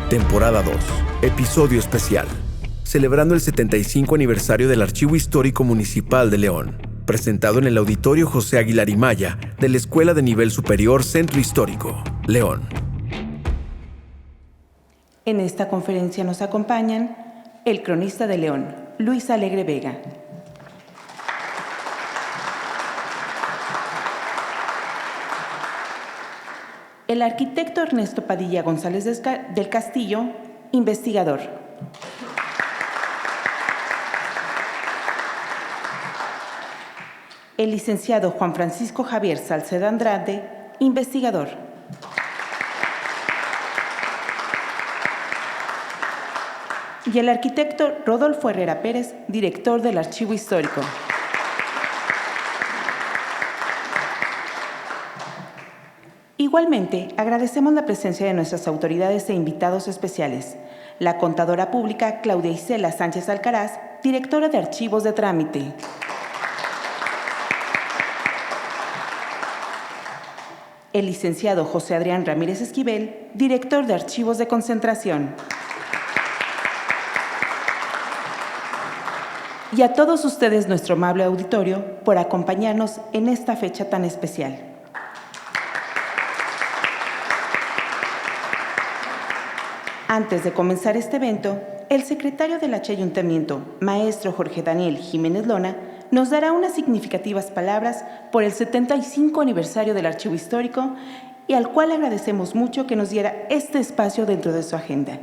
Temporada 2, episodio especial, celebrando el 75 aniversario del Archivo Histórico Municipal de León, presentado en el Auditorio José Aguilar y Maya de la Escuela de Nivel Superior Centro Histórico, León. En esta conferencia nos acompañan el cronista de León, Luis Alegre Vega, el arquitecto Ernesto Padilla González del Castillo, investigador, el licenciado Juan Francisco Javier Salceda Andrade, investigador, y el arquitecto Rodolfo Herrera Pérez, director del Archivo Histórico. Igualmente, agradecemos la presencia de nuestras autoridades e invitados especiales, la contadora pública Claudia Isela Sánchez Alcaraz, directora de Archivos de Trámite, el licenciado José Adrián Ramírez Esquivel, director de Archivos de Concentración, y a todos ustedes, nuestro amable auditorio, por acompañarnos en esta fecha tan especial. Antes de comenzar este evento, el secretario del Ayuntamiento, maestro Jorge Daniel Jiménez Lona, nos dará unas significativas palabras por el 75 aniversario del Archivo Histórico y al cual agradecemos mucho que nos diera este espacio dentro de su agenda.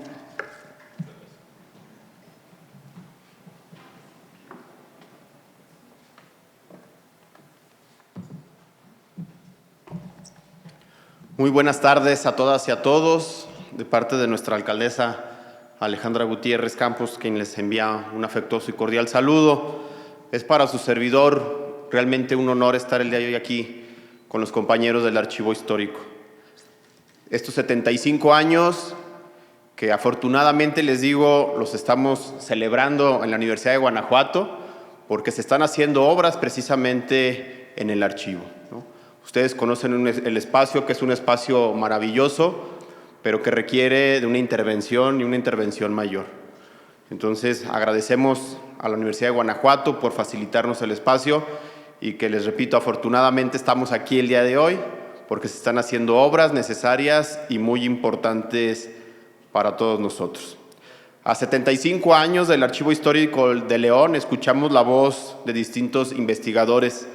Muy buenas tardes a todas y a todos, de parte de nuestra alcaldesa Alejandra Gutiérrez Campos, quien les envía un afectuoso y cordial saludo. Es para su servidor realmente un honor estar el día de hoy aquí con los compañeros del Archivo Histórico. Estos 75 años que afortunadamente les digo los estamos celebrando en la Universidad de Guanajuato porque se están haciendo obras precisamente en el archivo, ¿no? Ustedes conocen el espacio, que es un espacio maravilloso, pero que requiere de una intervención y una intervención mayor. Entonces, agradecemos a la Universidad de Guanajuato por facilitarnos el espacio y que, les repito, afortunadamente estamos aquí el día de hoy porque se están haciendo obras necesarias y muy importantes para todos nosotros. A 75 años del Archivo Histórico de León, escuchamos la voz de distintos investigadores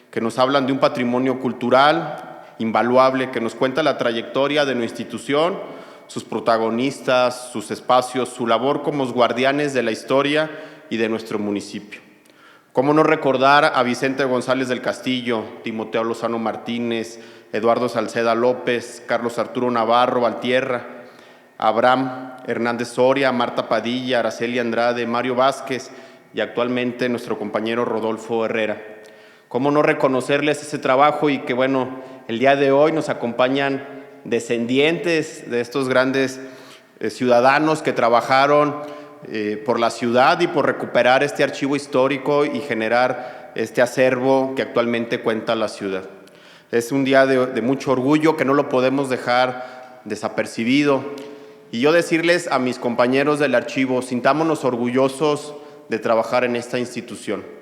que nos hablan de un patrimonio cultural invaluable, que nos cuenta la trayectoria de nuestra institución, sus protagonistas, sus espacios, su labor como guardianes de la historia y de nuestro municipio. ¿Cómo no recordar a Vicente González del Castillo, Timoteo Lozano Martínez, Eduardo Salceda López, Carlos Arturo Navarro Valtierra, Abraham Hernández Soria, Marta Padilla, Araceli Andrade, Mario Vázquez y actualmente nuestro compañero Rodolfo Herrera? ¿Cómo no reconocerles ese trabajo y que, bueno, el día de hoy nos acompañan descendientes de estos grandes ciudadanos que trabajaron por la ciudad y por recuperar este archivo histórico y generar este acervo que actualmente cuenta la ciudad? Es un día de mucho orgullo que no lo podemos dejar desapercibido. Y yo decirles a mis compañeros del archivo, sintámonos orgullosos de trabajar en esta institución.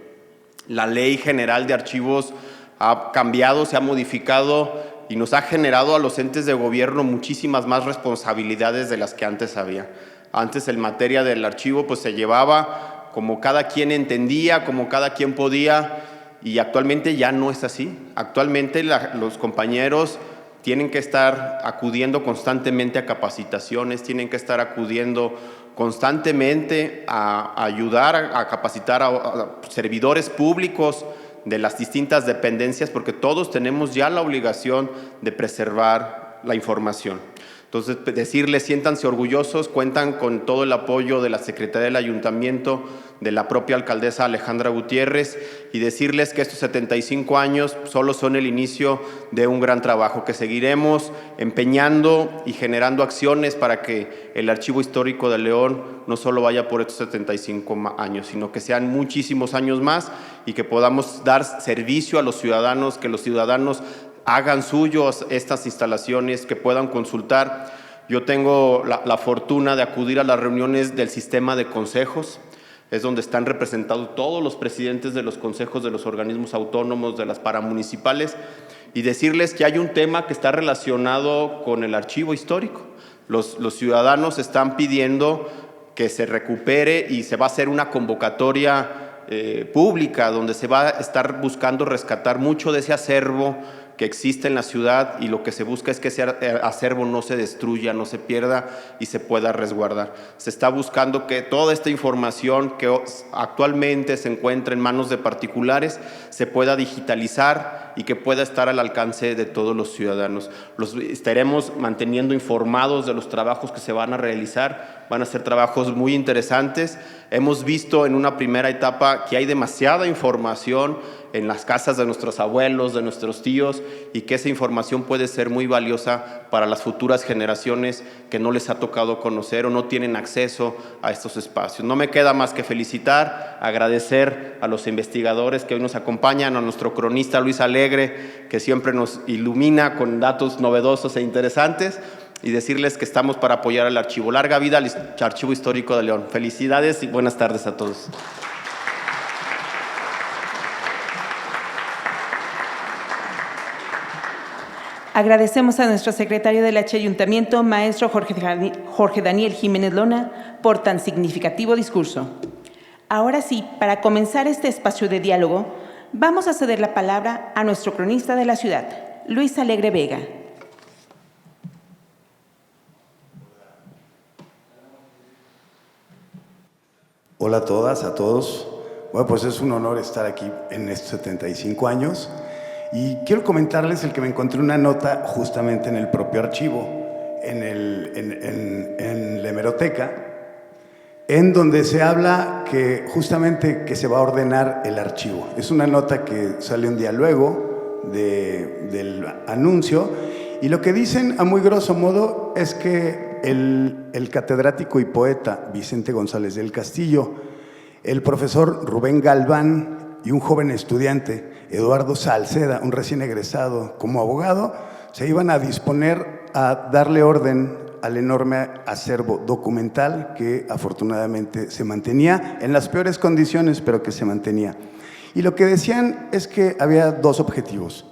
La Ley General de Archivos ha cambiado, se ha modificado y nos ha generado a los entes de gobierno muchísimas más responsabilidades de las que antes había. Antes en materia del archivo pues se llevaba como cada quien entendía, como cada quien podía, y actualmente ya no es así. Actualmente los compañeros tienen que estar acudiendo constantemente a capacitaciones, tienen que estar acudiendo constantemente a ayudar, a capacitar a servidores públicos de las distintas dependencias, porque todos tenemos ya la obligación de preservar la información. Entonces, decirles, siéntanse orgullosos, cuentan con todo el apoyo de la Secretaría del Ayuntamiento, de la propia alcaldesa Alejandra Gutiérrez, y decirles que estos 75 años solo son el inicio de un gran trabajo, que seguiremos empeñando y generando acciones para que el Archivo Histórico de León no solo vaya por estos 75 años, sino que sean muchísimos años más y que podamos dar servicio a los ciudadanos, que los ciudadanos hagan suyos estas instalaciones, que puedan consultar Yo tengo la fortuna de acudir a las reuniones del sistema de consejos. Es donde están representados todos los presidentes de los consejos de los organismos autónomos, de las paramunicipales, y decirles que hay un tema que está relacionado con el archivo histórico. Los ciudadanos están pidiendo que se recupere y se va a hacer una convocatoria pública donde se va a estar buscando rescatar mucho de ese acervo que existe en la ciudad, y lo que se busca es que ese acervo no se destruya, no se pierda y se pueda resguardar. Se está buscando que toda esta información que actualmente se encuentra en manos de particulares se pueda digitalizar y que pueda estar al alcance de todos los ciudadanos. Los estaremos manteniendo informados de los trabajos que se van a realizar. Van a ser trabajos muy interesantes. Hemos visto en una primera etapa que hay demasiada información en las casas de nuestros abuelos, de nuestros tíos, y que esa información puede ser muy valiosa para las futuras generaciones que no les ha tocado conocer o no tienen acceso a estos espacios. No me queda más que felicitar, agradecer a los investigadores que hoy nos acompañan, a nuestro cronista Luis Alegre, que siempre nos ilumina con datos novedosos e interesantes, y decirles que estamos para apoyar al archivo. Larga vida al Archivo Histórico de León. Felicidades y buenas tardes a todos. Agradecemos a nuestro secretario del Ayuntamiento, maestro Jorge Daniel Jiménez Lona, por tan significativo discurso. Ahora sí, para comenzar este espacio de diálogo, vamos a ceder la palabra a nuestro cronista de la ciudad, Luis Alegre Vega. Hola a todas, a todos. Bueno, pues es un honor estar aquí en estos 75 años. Y quiero comentarles el que me encontré una nota justamente en el propio archivo, en la hemeroteca, en donde se habla que justamente que se va a ordenar el archivo. Es una nota que sale un día luego del anuncio, y lo que dicen a muy grosso modo es que el catedrático y poeta Vicente González del Castillo, el profesor Rubén Galván y un joven estudiante, Eduardo Salceda, un recién egresado como abogado, se iban a disponer a darle orden al enorme acervo documental que afortunadamente se mantenía en las peores condiciones, pero que se mantenía. Y lo que decían es que había dos objetivos.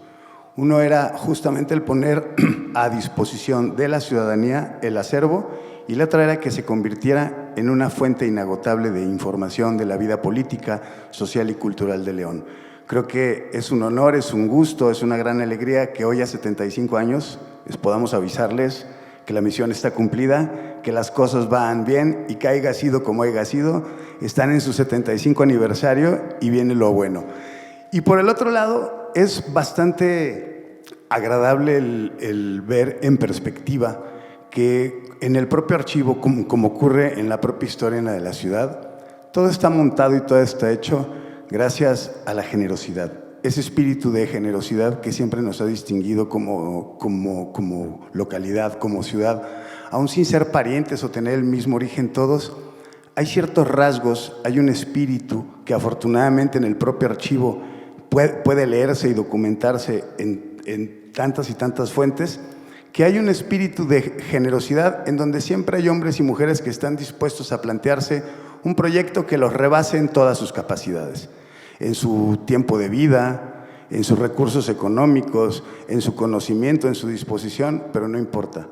Uno era justamente el poner a disposición de la ciudadanía el acervo, y la otra era que se convirtiera en una fuente inagotable de información de la vida política, social y cultural de León. Creo que es un honor, es un gusto, es una gran alegría que hoy a 75 años les podamos avisarles que la misión está cumplida, que las cosas van bien y que haya sido como haya sido, están en su 75 aniversario y viene lo bueno. Y por el otro lado, es bastante agradable el ver en perspectiva que en el propio archivo, como ocurre en la propia historia de la ciudad, todo está montado y todo está hecho gracias a la generosidad, ese espíritu de generosidad que siempre nos ha distinguido como localidad, como ciudad, aún sin ser parientes o tener el mismo origen todos. Hay ciertos rasgos, hay un espíritu que afortunadamente en el propio archivo puede leerse y documentarse en tantas y tantas fuentes, que hay un espíritu de generosidad en donde siempre hay hombres y mujeres que están dispuestos a plantearse un proyecto que los rebase en todas sus capacidades, en su tiempo de vida, en sus recursos económicos, en su conocimiento, en su disposición, pero no importa.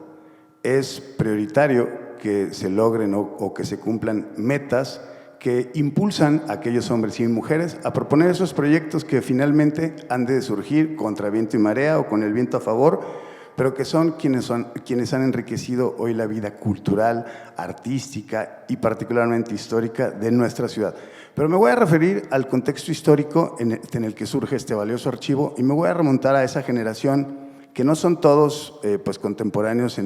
Es prioritario que se logren o que se cumplan metas que impulsan a aquellos hombres y mujeres a proponer esos proyectos que finalmente han de surgir contra viento y marea o con el viento a favor, pero que son quienes han enriquecido hoy la vida cultural, artística y particularmente histórica de nuestra ciudad. Pero me voy a referir al contexto histórico en el que surge este valioso archivo, y me voy a remontar a esa generación que no son todos pues contemporáneos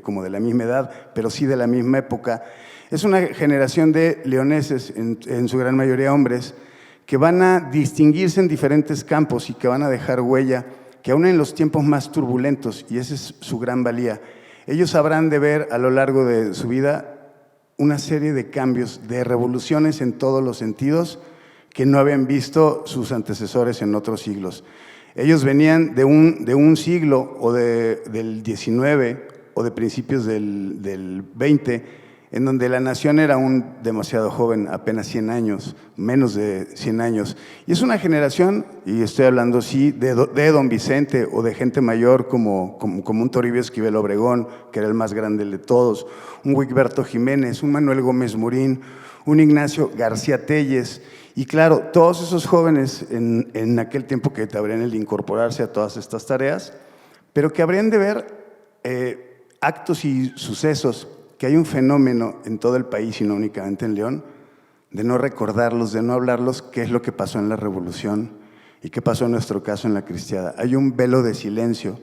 como de la misma edad, pero sí de la misma época. Es una generación de leoneses, en su gran mayoría hombres, que van a distinguirse en diferentes campos y que van a dejar huella, que aún en los tiempos más turbulentos, y esa es su gran valía, ellos habrán de ver a lo largo de su vida una serie de cambios, de revoluciones en todos los sentidos que no habían visto sus antecesores en otros siglos. Ellos venían de un siglo o del XIX o de principios del 20, en donde la nación era aún demasiado joven, apenas 100 años, menos de 100 años. Y es una generación, y estoy hablando sí de don Vicente o de gente mayor como un Toribio Esquivel Obregón, que era el más grande de todos, un Wigberto Jiménez, un Manuel Gómez Morín, un Ignacio García Telles. Y claro, todos esos jóvenes en aquel tiempo que habrían el de incorporarse a todas estas tareas, pero que habrían de ver actos y sucesos, que hay un fenómeno en todo el país y no únicamente en León, de no recordarlos, de no hablarlos, qué es lo que pasó en la Revolución y qué pasó en nuestro caso en la Cristiada. Hay un velo de silencio,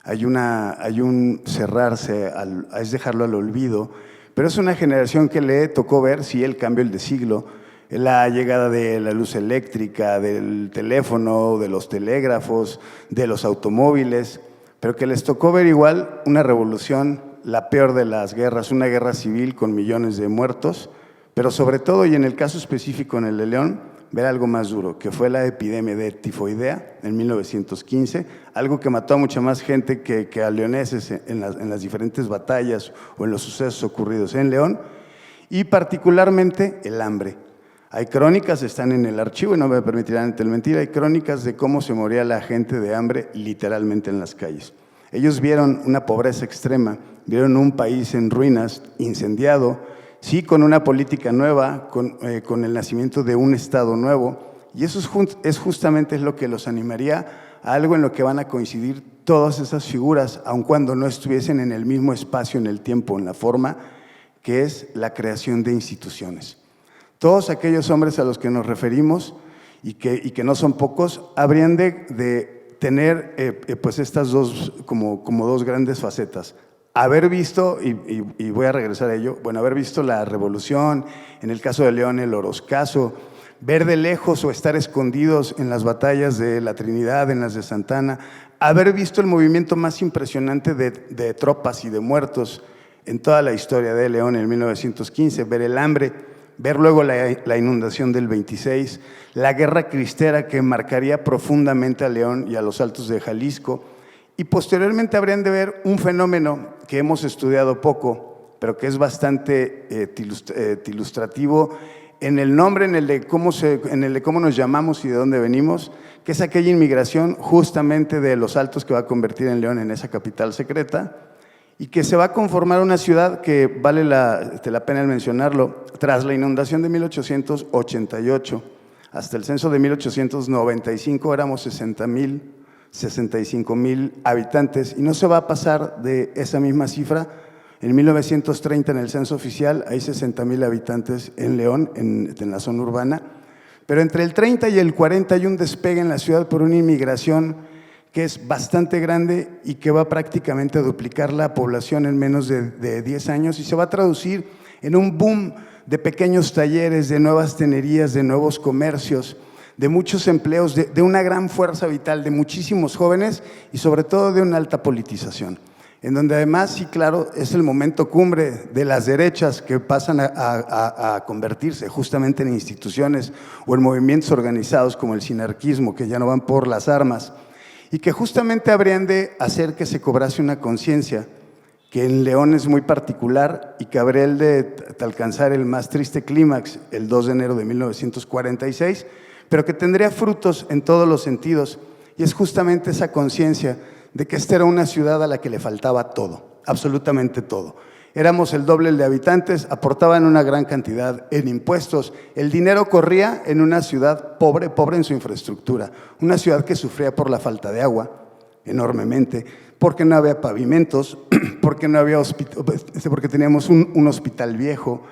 hay un cerrarse, es dejarlo al olvido, pero es una generación que le tocó ver, sí, el cambio del siglo, la llegada de la luz eléctrica, del teléfono, de los telégrafos, de los automóviles, pero que les tocó ver igual una revolución, la peor de las guerras, una guerra civil con millones de muertos, pero sobre todo, y en el caso específico en el de León, ver algo más duro, que fue la epidemia de tifoidea en 1915, algo que mató a mucha más gente que a leoneses en las diferentes batallas o en los sucesos ocurridos en León, y particularmente el hambre. Hay crónicas, están en el archivo y no me permitirán mentir, hay crónicas de cómo se moría la gente de hambre literalmente en las calles. Ellos vieron una pobreza extrema, vieron un país en ruinas, incendiado, sí, con una política nueva, con el nacimiento de un Estado nuevo, y eso es justamente lo que los animaría a algo en lo que van a coincidir todas esas figuras, aun cuando no estuviesen en el mismo espacio, en el tiempo, en la forma, que es la creación de instituciones. Todos aquellos hombres a los que nos referimos, y que no son pocos, habrían de tener pues estas dos, como dos grandes facetas. Haber visto, y voy a regresar a ello, bueno, haber visto la revolución, en el caso de León el Oroscaso, ver de lejos o estar escondidos en las batallas de la Trinidad, en las de Santana, haber visto el movimiento más impresionante de tropas y de muertos en toda la historia de León en 1915, ver el hambre, ver luego la inundación del 26, la guerra cristera que marcaría profundamente a León y a los Altos de Jalisco, y posteriormente habrían de ver un fenómeno que hemos estudiado poco, pero que es bastante ilustrativo en el nombre, en el de cómo nos llamamos y de dónde venimos, que es aquella inmigración justamente de los Altos que va a convertir en León en esa capital secreta, y que se va a conformar una ciudad que vale la pena el mencionarlo, tras la inundación de 1888, hasta el censo de 1895 éramos 65,000 habitantes, y no se va a pasar de esa misma cifra. En 1930 en el censo oficial hay 60,000 habitantes en León, en la zona urbana, pero entre el 30 y el 40 hay un despegue en la ciudad por una inmigración que es bastante grande y que va prácticamente a duplicar la población en menos de 10 años, y se va a traducir en un boom de pequeños talleres, de nuevas tenerías, de nuevos comercios, de muchos empleos, de una gran fuerza vital, de muchísimos jóvenes y sobre todo de una alta politización, en donde además, sí, claro, es el momento cumbre de las derechas que pasan a convertirse justamente en instituciones o en movimientos organizados como el sinarquismo, que ya no van por las armas, y que justamente habrían de hacer que se cobrase una conciencia que en León es muy particular y que habría el de alcanzar el más triste clímax el 2 de enero de 1946, pero que tendría frutos en todos los sentidos, y es justamente esa conciencia de que esta era una ciudad a la que le faltaba todo, absolutamente todo. Éramos el doble de habitantes, aportaban una gran cantidad en impuestos, el dinero corría en una ciudad pobre en su infraestructura, una ciudad que sufría por la falta de agua enormemente, porque no había pavimentos, porque no había porque teníamos un hospital viejo,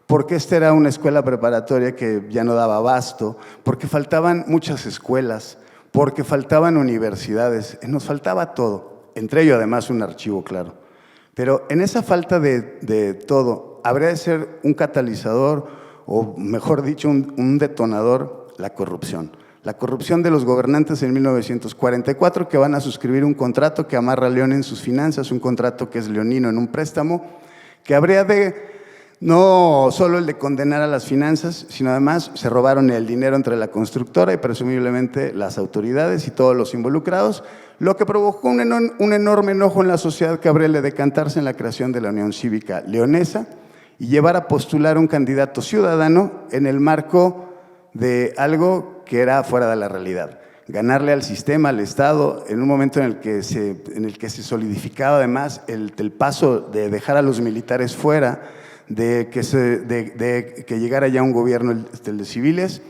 porque esta era una escuela preparatoria que ya no daba abasto, porque faltaban muchas escuelas, porque faltaban universidades, nos faltaba todo, entre ello además un archivo, claro. Pero en esa falta de todo, habría de ser un catalizador, o mejor dicho, un detonador, la corrupción. La corrupción de los gobernantes en 1944, que van a suscribir un contrato que amarra a León en sus finanzas, un contrato que es leonino en un préstamo, que habría de No solo el de condenar a las finanzas, sino además se robaron el dinero entre la constructora y presumiblemente las autoridades y todos los involucrados, lo que provocó un enorme enojo en la sociedad que habría de decantarse en la creación de la Unión Cívica Leonesa y llevar a postular un candidato ciudadano en el marco de algo que era fuera de la realidad. Ganarle al sistema, al Estado, en un momento en el que se solidificaba además el paso de dejar a los militares fuera, de que llegara ya un gobierno de civiles.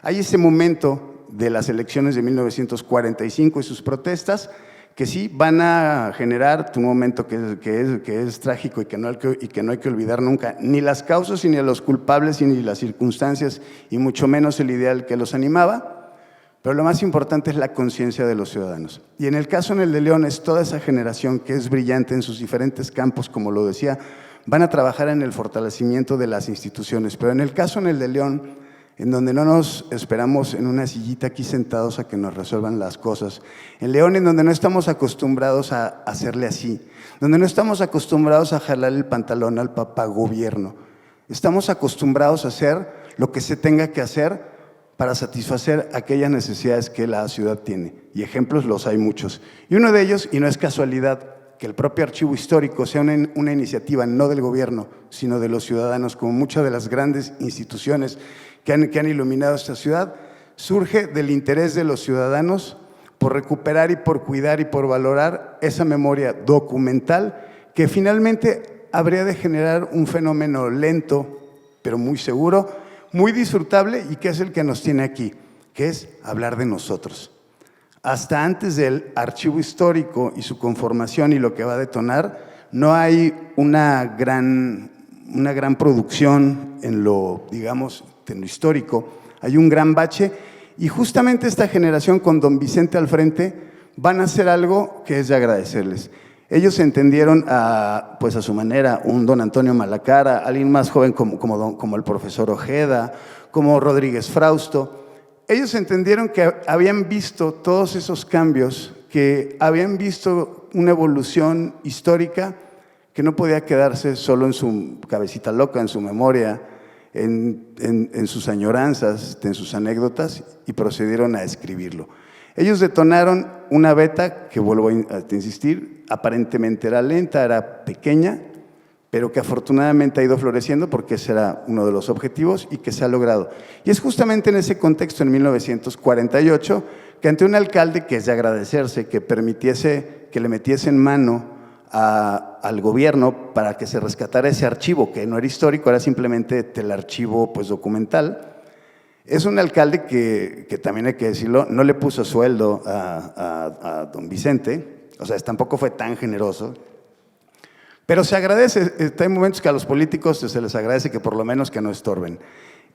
Hay ese momento de las elecciones de 1945 y sus protestas que sí van a generar un momento que es trágico y que no hay que olvidar nunca, ni las causas, ni los culpables, ni las circunstancias, y mucho menos el ideal que los animaba, pero lo más importante es la conciencia de los ciudadanos. Y en el caso en el de León es toda esa generación que es brillante en sus diferentes campos, como lo decía, van a trabajar en el fortalecimiento de las instituciones, pero en el caso en el de León, en donde no nos esperamos en una sillita aquí sentados a que nos resuelvan las cosas. En León, en donde no estamos acostumbrados a hacerle así, donde no estamos acostumbrados a jalar el pantalón al papá gobierno. Estamos acostumbrados a hacer lo que se tenga que hacer para satisfacer aquellas necesidades que la ciudad tiene. Y ejemplos los hay muchos. Y uno de ellos, y no es casualidad, que el propio archivo histórico sea una iniciativa no del gobierno, sino de los ciudadanos, como muchas de las grandes instituciones que han iluminado esta ciudad, surge del interés de los ciudadanos por recuperar y por cuidar y por valorar esa memoria documental que finalmente habría de generar un fenómeno lento, pero muy seguro, muy disfrutable y que es el que nos tiene aquí, que es hablar de nosotros. Hasta antes del archivo histórico y su conformación y lo que va a detonar, no hay una gran producción en lo, digamos, en lo histórico. Hay un gran bache y justamente esta generación con don Vicente al frente van a hacer algo que es de agradecerles. Ellos entendieron a su manera, un don Antonio Malacara, alguien más joven como el profesor Ojeda, como Rodríguez Frausto. Ellos entendieron que habían visto todos esos cambios, que habían visto una evolución histórica que no podía quedarse solo en su cabecita loca, en su memoria, en sus añoranzas, en sus anécdotas, y procedieron a escribirlo. Ellos detonaron una beta que, vuelvo a insistir, aparentemente era lenta, era pequeña, pero que afortunadamente ha ido floreciendo porque ese era uno de los objetivos y que se ha logrado. Y es justamente en ese contexto, en 1948, que ante un alcalde que es de agradecerse, que permitiese que le metiese en mano al gobierno para que se rescatara ese archivo, que no era histórico, era simplemente el archivo documental. Es un alcalde que también hay que decirlo, no le puso sueldo a don Vicente, o sea, tampoco fue tan generoso, pero se agradece. Hay momentos que a los políticos se les agradece que por lo menos que no estorben.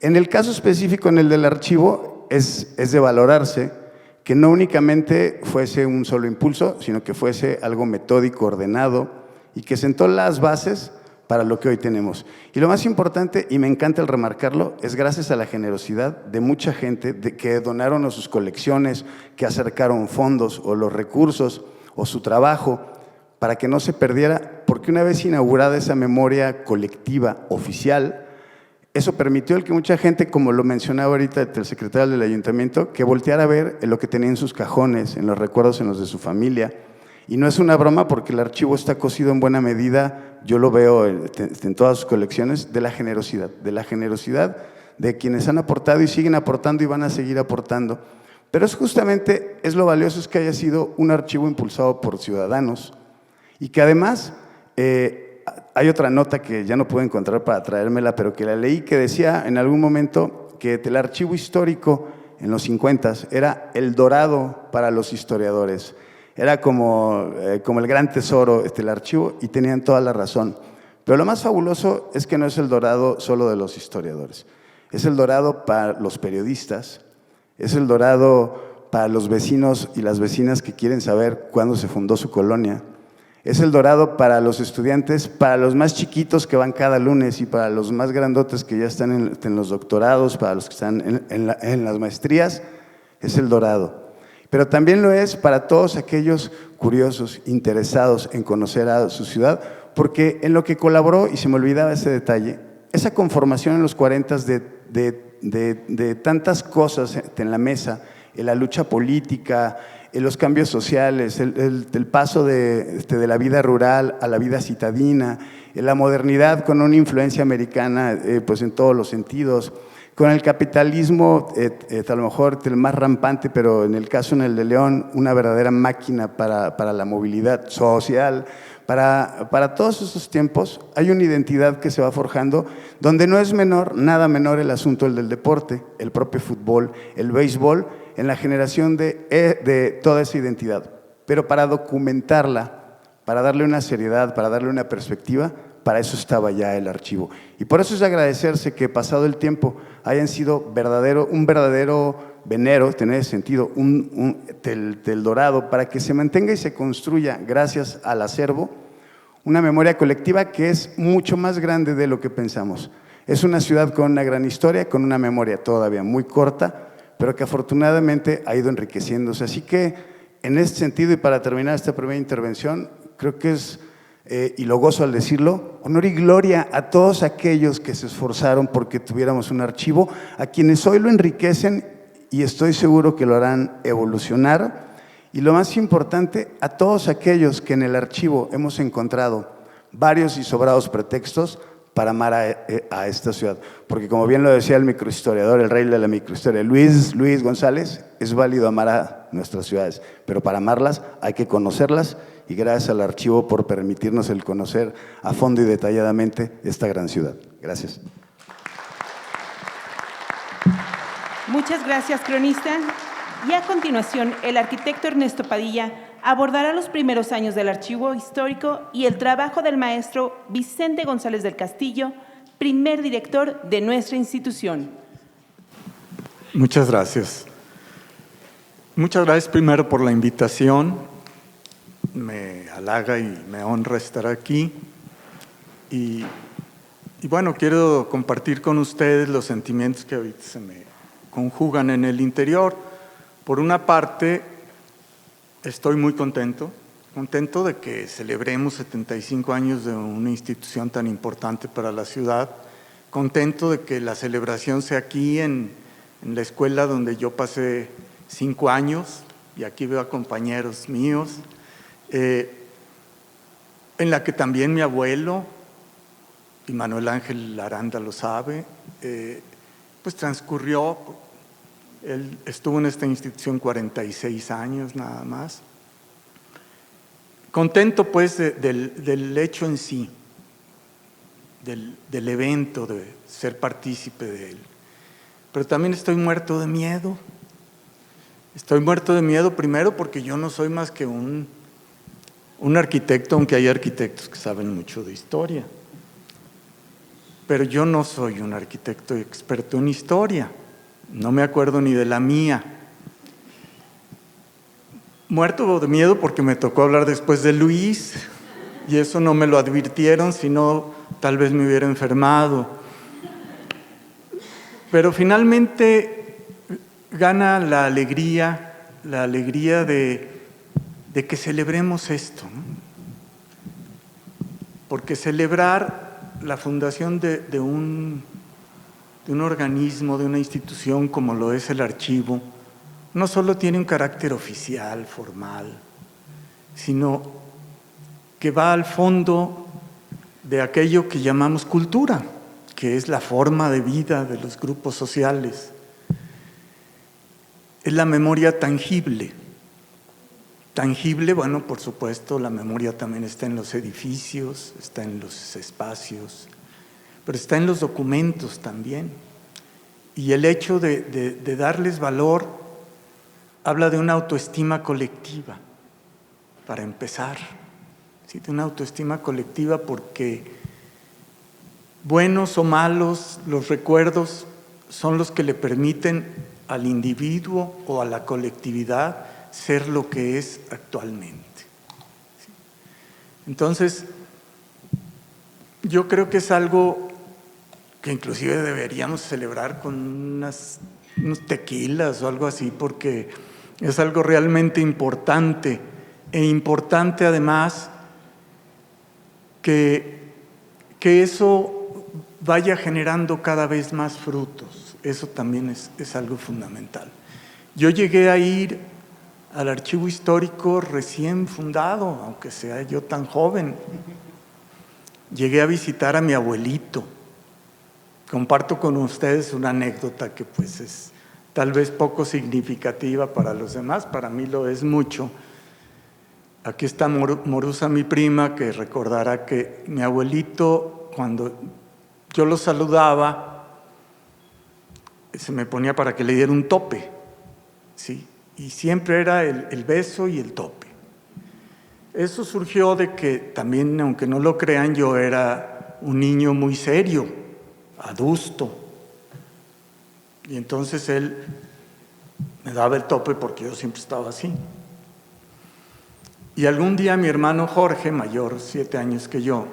En el caso específico, en el del archivo, es de valorarse que no únicamente fuese un solo impulso, sino que fuese algo metódico, ordenado, y que sentó las bases para lo que hoy tenemos. Y lo más importante, y me encanta el remarcarlo, es gracias a la generosidad de mucha gente que donaron a sus colecciones, que acercaron fondos o los recursos o su trabajo para que no se perdiera, porque una vez inaugurada esa memoria colectiva oficial, eso permitió el que mucha gente, como lo mencionaba ahorita el secretario del ayuntamiento, que volteara a ver en lo que tenía en sus cajones, en los recuerdos, en los de su familia. Y no es una broma porque el archivo está cosido en buena medida, yo lo veo en todas sus colecciones, de la generosidad de quienes han aportado y siguen aportando y van a seguir aportando. Pero es lo valioso es que haya sido un archivo impulsado por ciudadanos y que además hay otra nota que ya no pude encontrar para traérmela, pero que la leí, que decía en algún momento que el archivo histórico en los 50 era el dorado para los historiadores. Era como el gran tesoro el archivo, y tenían toda la razón. Pero lo más fabuloso es que no es el dorado solo de los historiadores. Es el dorado para los periodistas, es el dorado para los vecinos y las vecinas que quieren saber cuándo se fundó su colonia. Es el dorado para los estudiantes, para los más chiquitos que van cada lunes y para los más grandotes que ya están en los doctorados, para los que están en las maestrías, es el dorado. Pero también lo es para todos aquellos curiosos, interesados en conocer a su ciudad, porque en lo que colaboró, y se me olvidaba ese detalle, esa conformación en los 40 de tantas cosas en la mesa, en la lucha política, en los cambios sociales, el paso de la vida rural a la vida citadina, en la modernidad con una influencia americana pues en todos los sentidos, con el capitalismo a lo mejor el más rampante, pero en el caso en el de León, una verdadera máquina para la movilidad social. Para todos esos tiempos hay una identidad que se va forjando, donde no es menor, nada menor el asunto del deporte, el propio fútbol, el béisbol, en la generación de toda esa identidad. Pero para documentarla, para darle una seriedad, para darle una perspectiva, para eso estaba ya el archivo. Y por eso es agradecerse que pasado el tiempo hayan sido un verdadero venero, tener sentido, del Dorado, para que se mantenga y se construya, gracias al acervo, una memoria colectiva que es mucho más grande de lo que pensamos. Es una ciudad con una gran historia, con una memoria todavía muy corta, pero que afortunadamente ha ido enriqueciéndose. Así que, en este sentido, y para terminar esta primera intervención, creo que es, y lo gozo al decirlo, honor y gloria a todos aquellos que se esforzaron porque tuviéramos un archivo, a quienes hoy lo enriquecen y estoy seguro que lo harán evolucionar. Y lo más importante, a todos aquellos que en el archivo hemos encontrado varios y sobrados pretextos para amar a esta ciudad. Porque como bien lo decía el microhistoriador, el rey de la microhistoria, Luis González, es válido amar a nuestras ciudades, pero para amarlas hay que conocerlas, y gracias al archivo por permitirnos el conocer a fondo y detalladamente esta gran ciudad. Gracias. Muchas gracias, cronista. Y a continuación, el arquitecto Ernesto Padilla abordará los primeros años del archivo histórico y el trabajo del maestro Vicente González del Castillo, primer director de nuestra institución. Muchas gracias. Muchas gracias primero por la invitación. Me halaga y me honra estar aquí. Y bueno, quiero compartir con ustedes los sentimientos que ahorita se me conjugan en el interior. Por una parte, estoy muy contento de que celebremos 75 años de una institución tan importante para la ciudad, contento de que la celebración sea aquí en la escuela donde yo pasé 5 años, y aquí veo a compañeros míos, en la que también mi abuelo, y Manuel Ángel Aranda lo sabe, pues transcurrió. Él estuvo en esta institución 46 años nada más. Contento pues del hecho en sí, del evento, de ser partícipe de él. Pero también estoy muerto de miedo. Estoy muerto de miedo primero porque yo no soy más que un arquitecto, aunque hay arquitectos que saben mucho de historia. Pero yo no soy un arquitecto experto en historia. No me acuerdo ni de la mía. Muerto de miedo porque me tocó hablar después de Luis, y eso no me lo advirtieron, sino tal vez me hubiera enfermado. Pero finalmente gana la alegría de que celebremos esto, ¿no? Porque celebrar la fundación de un organismo, de una institución como lo es el archivo, no solo tiene un carácter oficial, formal, sino que va al fondo de aquello que llamamos cultura, que es la forma de vida de los grupos sociales. Es la memoria tangible. Tangible, bueno, por supuesto, la memoria también está en los edificios, está en los espacios, pero está en los documentos también. Y el hecho de darles valor habla de una autoestima colectiva, para empezar. ¿Sí? De una autoestima colectiva, porque buenos o malos, los recuerdos son los que le permiten al individuo o a la colectividad ser lo que es actualmente. ¿Sí? Entonces, yo creo que es algo que inclusive deberíamos celebrar con unos tequilas o algo así, porque es algo realmente importante, e importante además que eso vaya generando cada vez más frutos. Eso también es algo fundamental. Yo llegué a ir al archivo histórico recién fundado, aunque sea yo tan joven. Llegué a visitar a mi abuelito. Comparto con ustedes una anécdota que pues es tal vez poco significativa para los demás, para mí lo es mucho. Aquí está Morusa, mi prima, que recordará que mi abuelito, cuando yo lo saludaba, se me ponía para que le diera un tope, ¿sí? Y siempre era el beso y el tope. Eso surgió de que también, aunque no lo crean, yo era un niño muy serio, adusto. Y entonces él me daba el tope porque yo siempre estaba así. Y algún día mi hermano Jorge, mayor, 7 años que yo,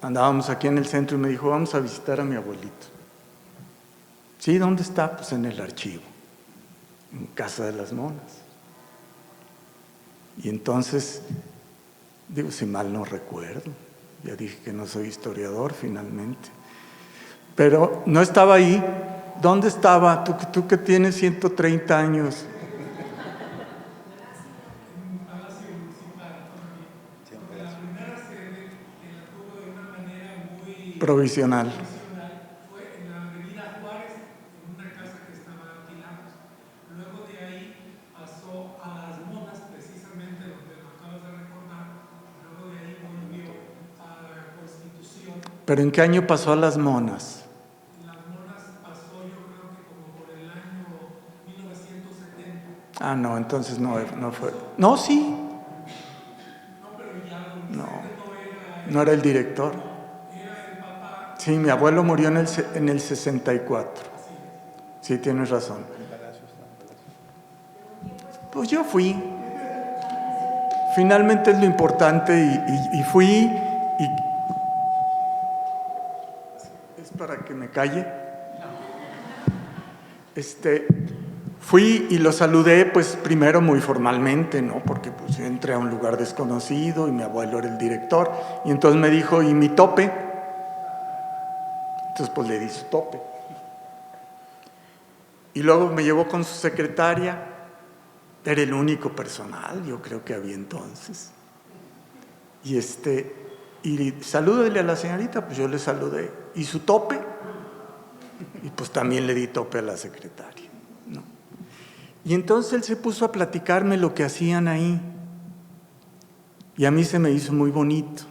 andábamos aquí en el centro y me dijo, vamos a visitar a mi abuelito. Sí, ¿dónde está? Pues en el archivo, en Casa de las Monas. Y entonces, digo, si mal no recuerdo, ya dije que no soy historiador finalmente, pero no estaba ahí. ¿Dónde estaba? Tú que tienes 130 años. Provisional. Fue en la avenida Juárez, en una casa que estaba alquilada. Luego de ahí pasó a Las Monas, precisamente donde lo acabas de recordar. Luego de ahí volvió a la Constitución. ¿Pero en qué año pasó a Las Monas? Las Monas pasó, yo creo que como por el año 1970. Ah, no, entonces no fue. No, sí. No, pero ya No era el director. Sí, mi abuelo murió en el 64. Sí, tienes razón. Pues yo fui. Finalmente es lo importante y fui y... ¿Es para que me calle? Fui y lo saludé, pues primero muy formalmente, ¿no? Porque pues yo entré a un lugar desconocido y mi abuelo era el director. Y entonces me dijo, ¿y mi tope? Entonces pues le di su tope. Y luego me llevó con su secretaria. Era el único personal, yo creo que había entonces. Y salúdele a la señorita, pues yo le saludé. ¿Y su tope? Y pues también le di tope a la secretaria, ¿no? Y entonces él se puso a platicarme lo que hacían ahí. Y a mí se me hizo muy bonito.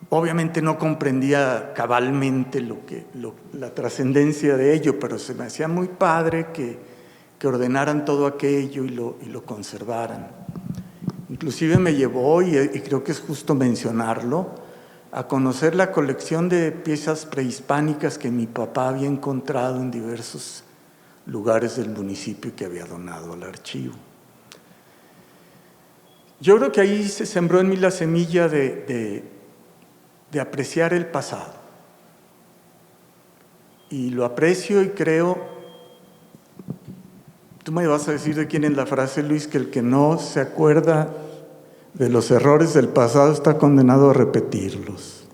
Obviamente no comprendía cabalmente la trascendencia de ello, pero se me hacía muy padre que ordenaran todo aquello y lo conservaran. Inclusive me llevó, y creo que es justo mencionarlo, a conocer la colección de piezas prehispánicas que mi papá había encontrado en diversos lugares del municipio y que había donado al archivo. Yo creo que ahí se sembró en mí la semilla de apreciar el pasado. Y lo aprecio y creo, tú me vas a decir de quién es la frase, Luis, que el que no se acuerda de los errores del pasado está condenado a repetirlos.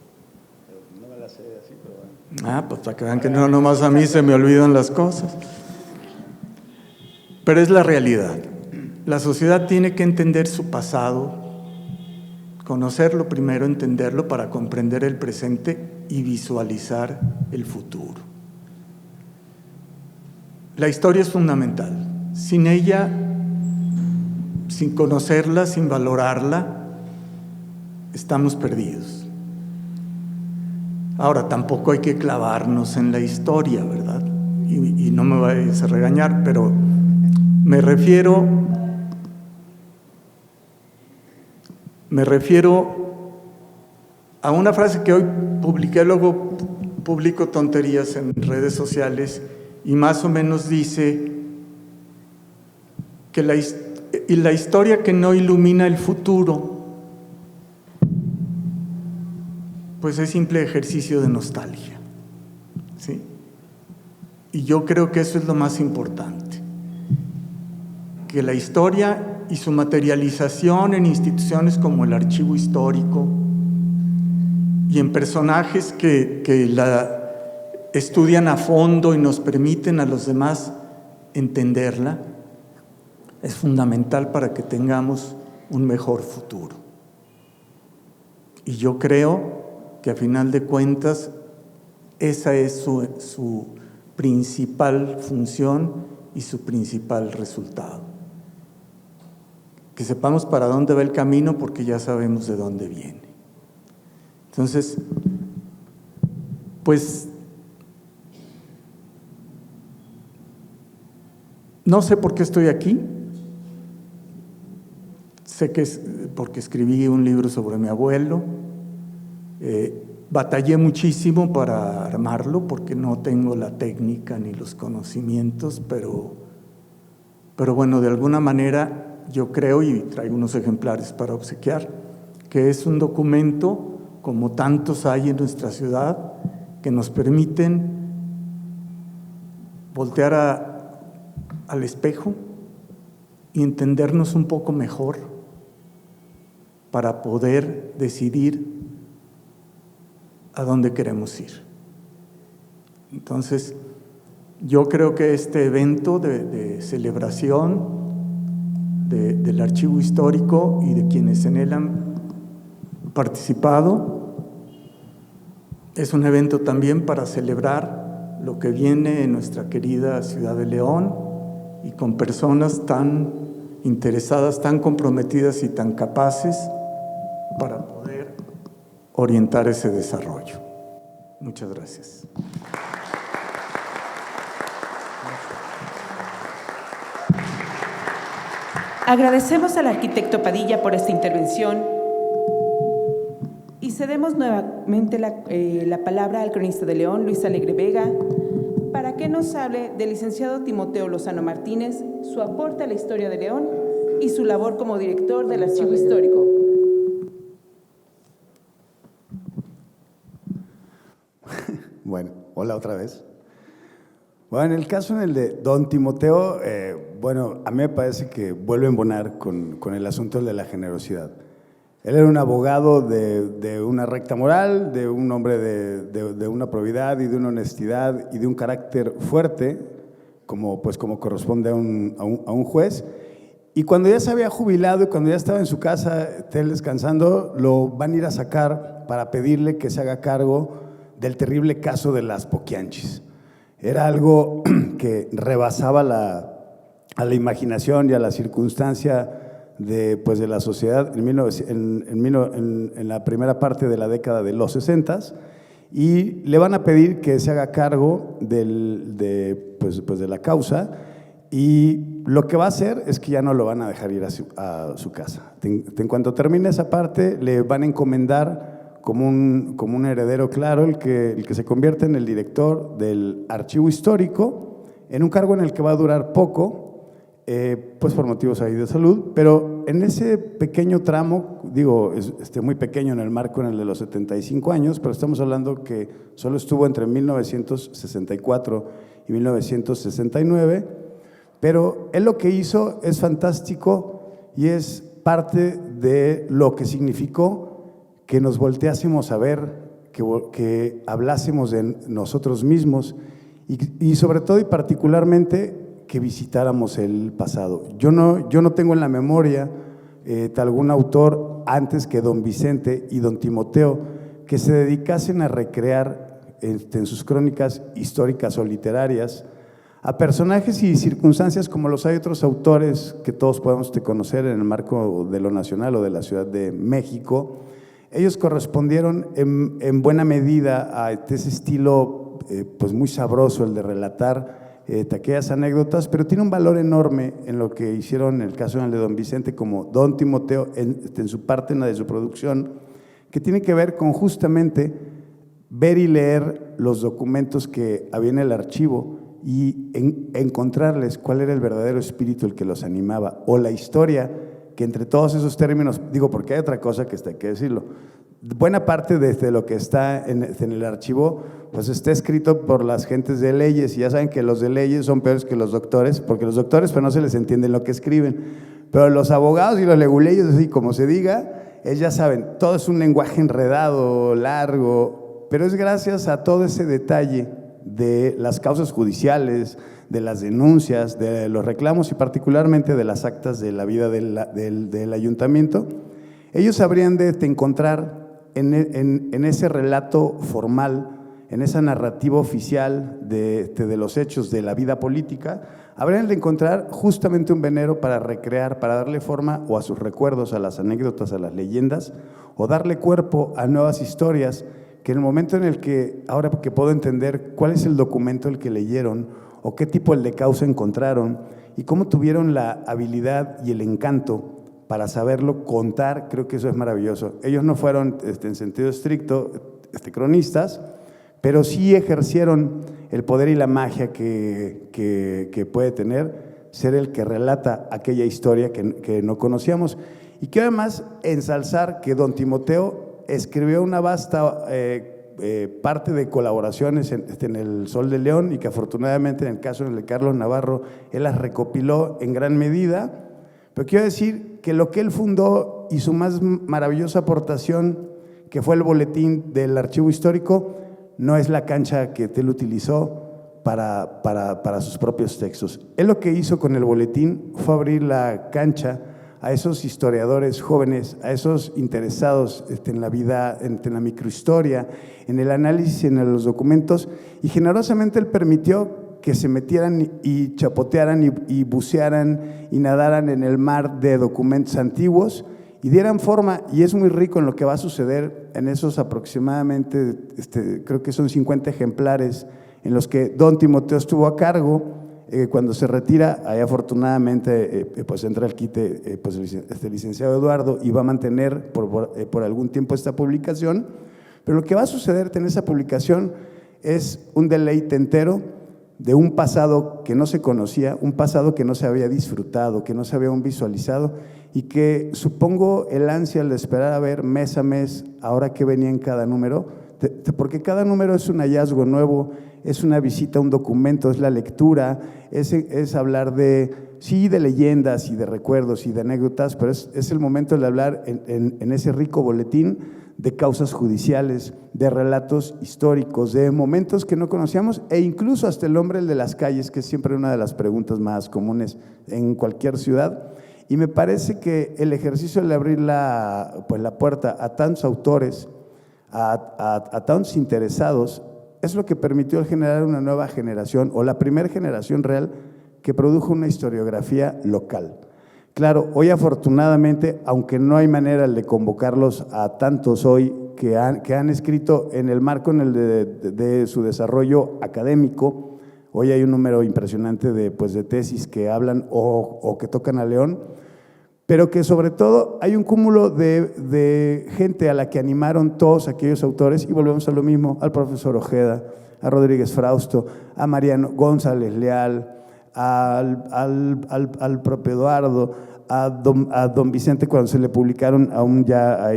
No me la sé así, pero bueno. Pues para que vean que no nomás a mí se me olvidan las cosas. Pero es la realidad. La sociedad tiene que entender su pasado, conocerlo primero, entenderlo para comprender el presente y visualizar el futuro. La historia es fundamental. Sin ella, sin conocerla, sin valorarla, estamos perdidos. Ahora, tampoco hay que clavarnos en la historia, ¿verdad? Y no me vayas a regañar, pero me refiero a una frase que hoy publiqué, luego publico tonterías en redes sociales y más o menos dice que la historia que no ilumina el futuro pues es simple ejercicio de nostalgia, ¿sí? Y yo creo que eso es lo más importante, que la historia y su materialización en instituciones como el Archivo Histórico y en personajes que la estudian a fondo y nos permiten a los demás entenderla, es fundamental para que tengamos un mejor futuro. Y yo creo que a final de cuentas esa es su principal función y su principal resultado. Que sepamos para dónde va el camino porque ya sabemos de dónde viene. Entonces, pues, no sé por qué estoy aquí. Sé que es porque escribí un libro sobre mi abuelo. Batallé muchísimo para armarlo porque no tengo la técnica ni los conocimientos, pero bueno, de alguna manera yo creo, y traigo unos ejemplares para obsequiar, que es un documento, como tantos hay en nuestra ciudad, que nos permiten voltear al espejo y entendernos un poco mejor para poder decidir a dónde queremos ir. Entonces, yo creo que este evento de celebración del archivo histórico y de quienes en él han participado es un evento también para celebrar lo que viene en nuestra querida ciudad de León y con personas tan interesadas, tan comprometidas y tan capaces para poder orientar ese desarrollo. Muchas gracias. Agradecemos al arquitecto Padilla por esta intervención y cedemos nuevamente la palabra al cronista de León, Luis Alegre Vega, para que nos hable del licenciado Timoteo Lozano Martínez, su aporte a la historia de León y su labor como director del Archivo Histórico. Bueno, hola otra vez. Bueno, en el caso en el de don Timoteo, bueno, a mí me parece que vuelve a embonar con el asunto de la generosidad. Él era un abogado de una recta moral, de un hombre de una probidad y de una honestidad y de un carácter fuerte, como corresponde a un juez. Y cuando ya se había jubilado y cuando ya estaba en su casa, descansando, lo van a ir a sacar para pedirle que se haga cargo del terrible caso de las Poquianchis. Era algo que rebasaba a la imaginación y a la circunstancia de la sociedad en la primera parte de la década de los 60s, y le van a pedir que se haga cargo de la causa, y lo que va a hacer es que ya no lo van a dejar ir a su casa. En cuanto termine esa parte, le van a encomendar como un heredero claro, el que se convierte en el director del Archivo Histórico, en un cargo en el que va a durar poco, por motivos ahí de salud, pero en ese pequeño tramo, digo, muy pequeño en el marco en el de los 75 años, pero estamos hablando que solo estuvo entre 1964 y 1969, pero él lo que hizo es fantástico y es parte de lo que significó que nos volteásemos a ver, que hablásemos de nosotros mismos y sobre todo y particularmente que visitáramos el pasado. Yo no tengo en la memoria algún autor antes que don Vicente y don Timoteo que se dedicasen a recrear en sus crónicas históricas o literarias a personajes y circunstancias como los hay otros autores que todos podemos conocer en el marco de lo nacional o de la Ciudad de México. Ellos correspondieron en buena medida a ese estilo muy sabroso, el de relatar aquellas anécdotas, pero tiene un valor enorme en lo que hicieron en el caso de don Vicente como don Timoteo en su parte de su producción, que tiene que ver con justamente ver y leer los documentos que había en el archivo y encontrarles cuál era el verdadero espíritu el que los animaba, o la historia, que entre todos esos términos, digo porque hay otra cosa que hay que decirlo, buena parte de lo que está en el archivo pues está escrito por las gentes de leyes, y ya saben que los de leyes son peores que los doctores, porque los doctores pues no se les entiende lo que escriben, pero los abogados y los leguleyos, así como se diga, ya saben, todo es un lenguaje enredado, largo, pero es gracias a todo ese detalle de las causas judiciales, de las denuncias, de los reclamos y particularmente de las actas de la vida del ayuntamiento. Ellos habrían de encontrar en ese relato formal, en esa narrativa oficial de los hechos de la vida política, habrían de encontrar justamente un venero para recrear, para darle forma o a sus recuerdos, a las anécdotas, a las leyendas, o darle cuerpo a nuevas historias que en el momento en el que, ahora que puedo entender cuál es el documento el que leyeron o qué tipo de causa encontraron y cómo tuvieron la habilidad y el encanto para saberlo contar, creo que eso es maravilloso. Ellos no fueron en sentido estricto cronistas, pero sí ejercieron el poder y la magia que puede tener ser el que relata aquella historia que no conocíamos. Y quiero además ensalzar que don Timoteo escribió una vasta parte de colaboraciones en el Sol de León y que afortunadamente en el caso de Carlos Navarro él las recopiló en gran medida. Pero quiero decir que lo que él fundó y su más maravillosa aportación, que fue el boletín del Archivo Histórico, no es la cancha que él utilizó para sus propios textos. Él lo que hizo con el boletín fue abrir la cancha a esos historiadores jóvenes, a esos interesados en la vida, en la microhistoria, en el análisis, en los documentos, y generosamente él permitió que se metieran y chapotearan y bucearan y nadaran en el mar de documentos antiguos y dieran forma, y es muy rico en lo que va a suceder en esos aproximadamente, creo que son 50 ejemplares en los que don Timoteo estuvo a cargo. Cuando se retira, ahí afortunadamente pues entra al quite pues el licenciado Eduardo y va a mantener por algún tiempo esta publicación, pero lo que va a suceder en esa publicación es un deleite entero de un pasado que no se conocía, un pasado que no se había disfrutado, que no se había visualizado y que supongo el ansia de esperar a ver mes a mes, ahora que venía en cada número, porque cada número es un hallazgo nuevo, es una visita a un documento, es la lectura, es hablar de leyendas y de recuerdos y de anécdotas, pero es el momento de hablar en ese rico boletín de causas judiciales, de relatos históricos, de momentos que no conocíamos e incluso hasta el nombre de las calles, que es siempre una de las preguntas más comunes en cualquier ciudad. Y me parece que el ejercicio de abrir la puerta a tantos autores, a tantos interesados, es lo que permitió generar una nueva generación, o la primera generación real que produjo una historiografía local. Claro, hoy afortunadamente, aunque no hay manera de convocarlos a tantos hoy que han escrito en el marco de su desarrollo académico, hoy hay un número impresionante de tesis que hablan o que tocan a León, pero que sobre todo hay un cúmulo de gente a la que animaron todos aquellos autores, y volvemos a lo mismo, al profesor Ojeda, a Rodríguez Frausto, a Mariano González Leal, al propio Eduardo, a don Vicente, cuando se le publicaron, aún ya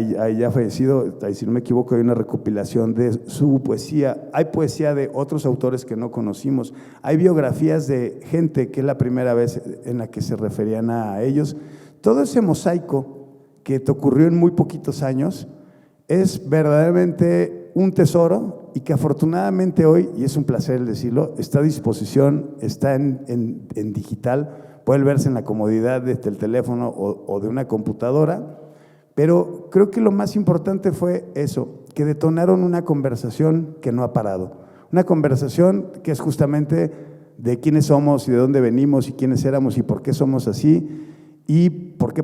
fallecido, si no me equivoco, hay una recopilación de su poesía, hay poesía de otros autores que no conocimos, hay biografías de gente que es la primera vez en la que se referían a ellos. Todo ese mosaico que te ocurrió en muy poquitos años es verdaderamente un tesoro y que afortunadamente hoy, y es un placer decirlo, está a disposición, está en digital, puede verse en la comodidad del teléfono o de una computadora, pero creo que lo más importante fue eso, que detonaron una conversación que no ha parado, una conversación que es justamente de quiénes somos y de dónde venimos y quiénes éramos y por qué somos así. ¿Y por qué?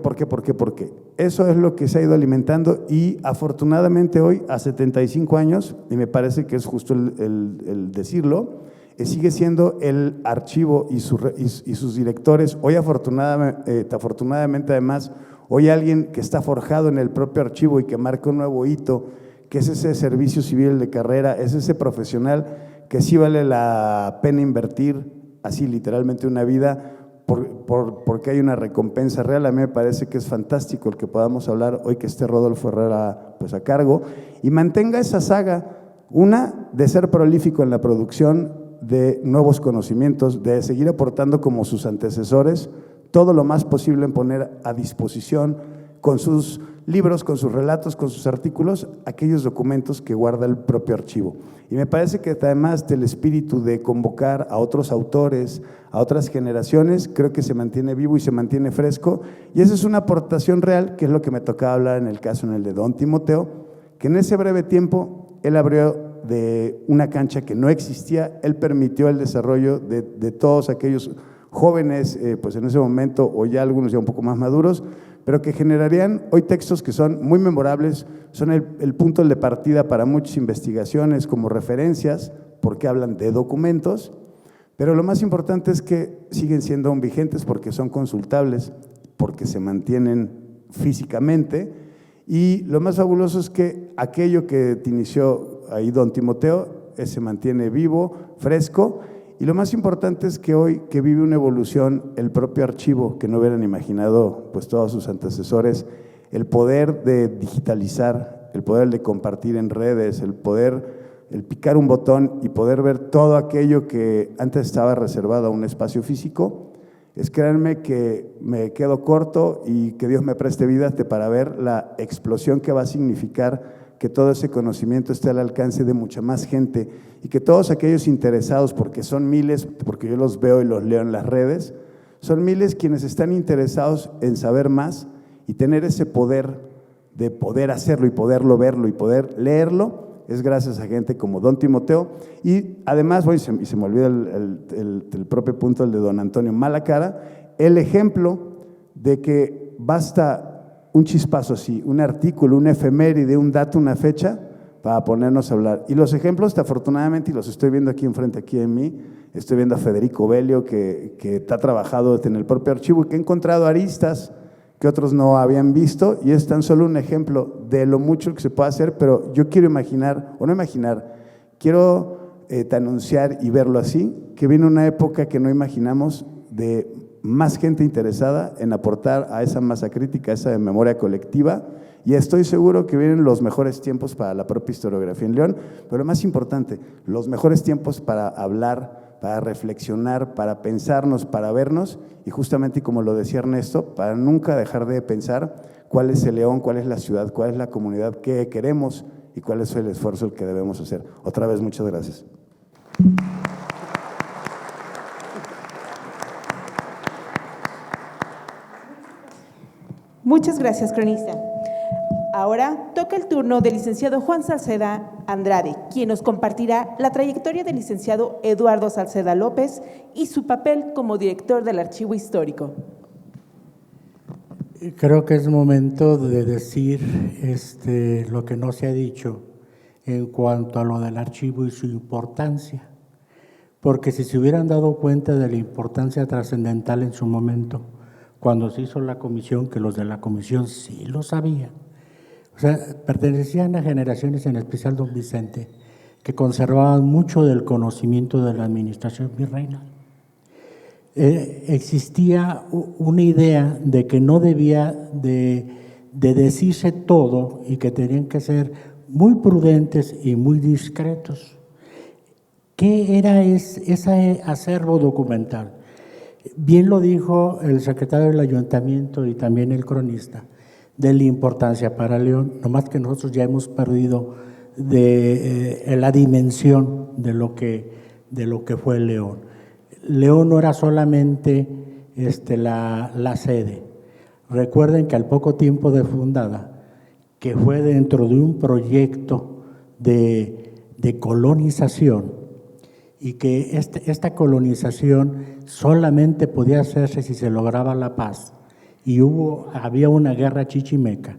Eso es lo que se ha ido alimentando y afortunadamente hoy, a 75 años, y me parece que es justo el decirlo, sigue siendo el archivo y sus directores. Hoy afortunadamente además, hoy alguien que está forjado en el propio archivo y que marca un nuevo hito, que es ese servicio civil de carrera, es ese profesional que sí vale la pena invertir, así literalmente una vida, porque hay una recompensa real. A mí me parece que es fantástico el que podamos hablar hoy que esté Rodolfo Herrera a cargo y mantenga esa saga, una de ser prolífico en la producción de nuevos conocimientos, de seguir aportando como sus antecesores todo lo más posible en poner a disposición con sus libros, con sus relatos, con sus artículos, aquellos documentos que guarda el propio archivo. Y me parece que además del espíritu de convocar a otros autores, a otras generaciones, creo que se mantiene vivo y se mantiene fresco, y esa es una aportación real, que es lo que me tocaba hablar en el de don Timoteo, que en ese breve tiempo él abrió de una cancha que no existía, él permitió el desarrollo de todos aquellos jóvenes, pues en ese momento, o ya algunos ya un poco más maduros, pero que generarían hoy textos que son muy memorables, son el punto de partida para muchas investigaciones como referencias, porque hablan de documentos, pero lo más importante es que siguen siendo aún vigentes porque son consultables, porque se mantienen físicamente, y lo más fabuloso es que aquello que inició ahí don Timoteo se mantiene vivo, fresco, y lo más importante es que hoy que vive una evolución el propio archivo, que no hubieran imaginado pues todos sus antecesores, el poder de digitalizar, el poder de compartir en redes, el picar un botón y poder ver todo aquello que antes estaba reservado a un espacio físico, es créanme que me quedo corto y que Dios me preste vida para ver la explosión que va a significar que todo ese conocimiento esté al alcance de mucha más gente y que todos aquellos interesados, porque son miles, porque yo los veo y los leo en las redes, son miles quienes están interesados en saber más y tener ese poder de poder hacerlo y poderlo verlo y poder leerlo, es gracias a gente como don Timoteo. Y además, y se me olvida el propio punto, el de don Antonio Malacara, el ejemplo de que basta un chispazo así, un artículo, un efeméride, un dato, una fecha, para ponernos a hablar. Y los ejemplos, afortunadamente, y los estoy viendo aquí enfrente, aquí en mí, estoy viendo a Federico Belio, que ha trabajado en el propio archivo y que ha encontrado aristas que otros no habían visto, y es tan solo un ejemplo de lo mucho que se puede hacer, pero yo quiero imaginar, o no imaginar, quiero anunciar y verlo así, que viene una época que no imaginamos de más gente interesada en aportar a esa masa crítica, a esa memoria colectiva, y estoy seguro que vienen los mejores tiempos para la propia historiografía en León, pero lo más importante, los mejores tiempos para hablar, para reflexionar, para pensarnos, para vernos, y justamente como lo decía Ernesto, para nunca dejar de pensar cuál es el León, cuál es la ciudad, cuál es la comunidad que queremos y cuál es el esfuerzo que debemos hacer. Otra vez, muchas gracias. Muchas gracias, cronista. Ahora toca el turno del licenciado Juan Salceda Andrade, quien nos compartirá la trayectoria del licenciado Eduardo Salceda López y su papel como director del Archivo Histórico. Creo que es momento de decir lo que no se ha dicho en cuanto a lo del archivo y su importancia, porque si se hubieran dado cuenta de la importancia trascendental en su momento, cuando se hizo la comisión, que los de la comisión sí lo sabían, o sea, pertenecían a generaciones, en especial don Vicente, que conservaban mucho del conocimiento de la administración virreinal. Existía una idea de que no debía de decirse todo y que tenían que ser muy prudentes y muy discretos. ¿Qué era ese acervo documental? Bien lo dijo el secretario del ayuntamiento y también el cronista, de la importancia para León, nomás que nosotros ya hemos perdido la dimensión de lo que fue León. León no era solamente la sede. Recuerden que al poco tiempo de fundada, que fue dentro de un proyecto de colonización, y que esta colonización solamente podía hacerse si se lograba la paz. Y había una guerra chichimeca,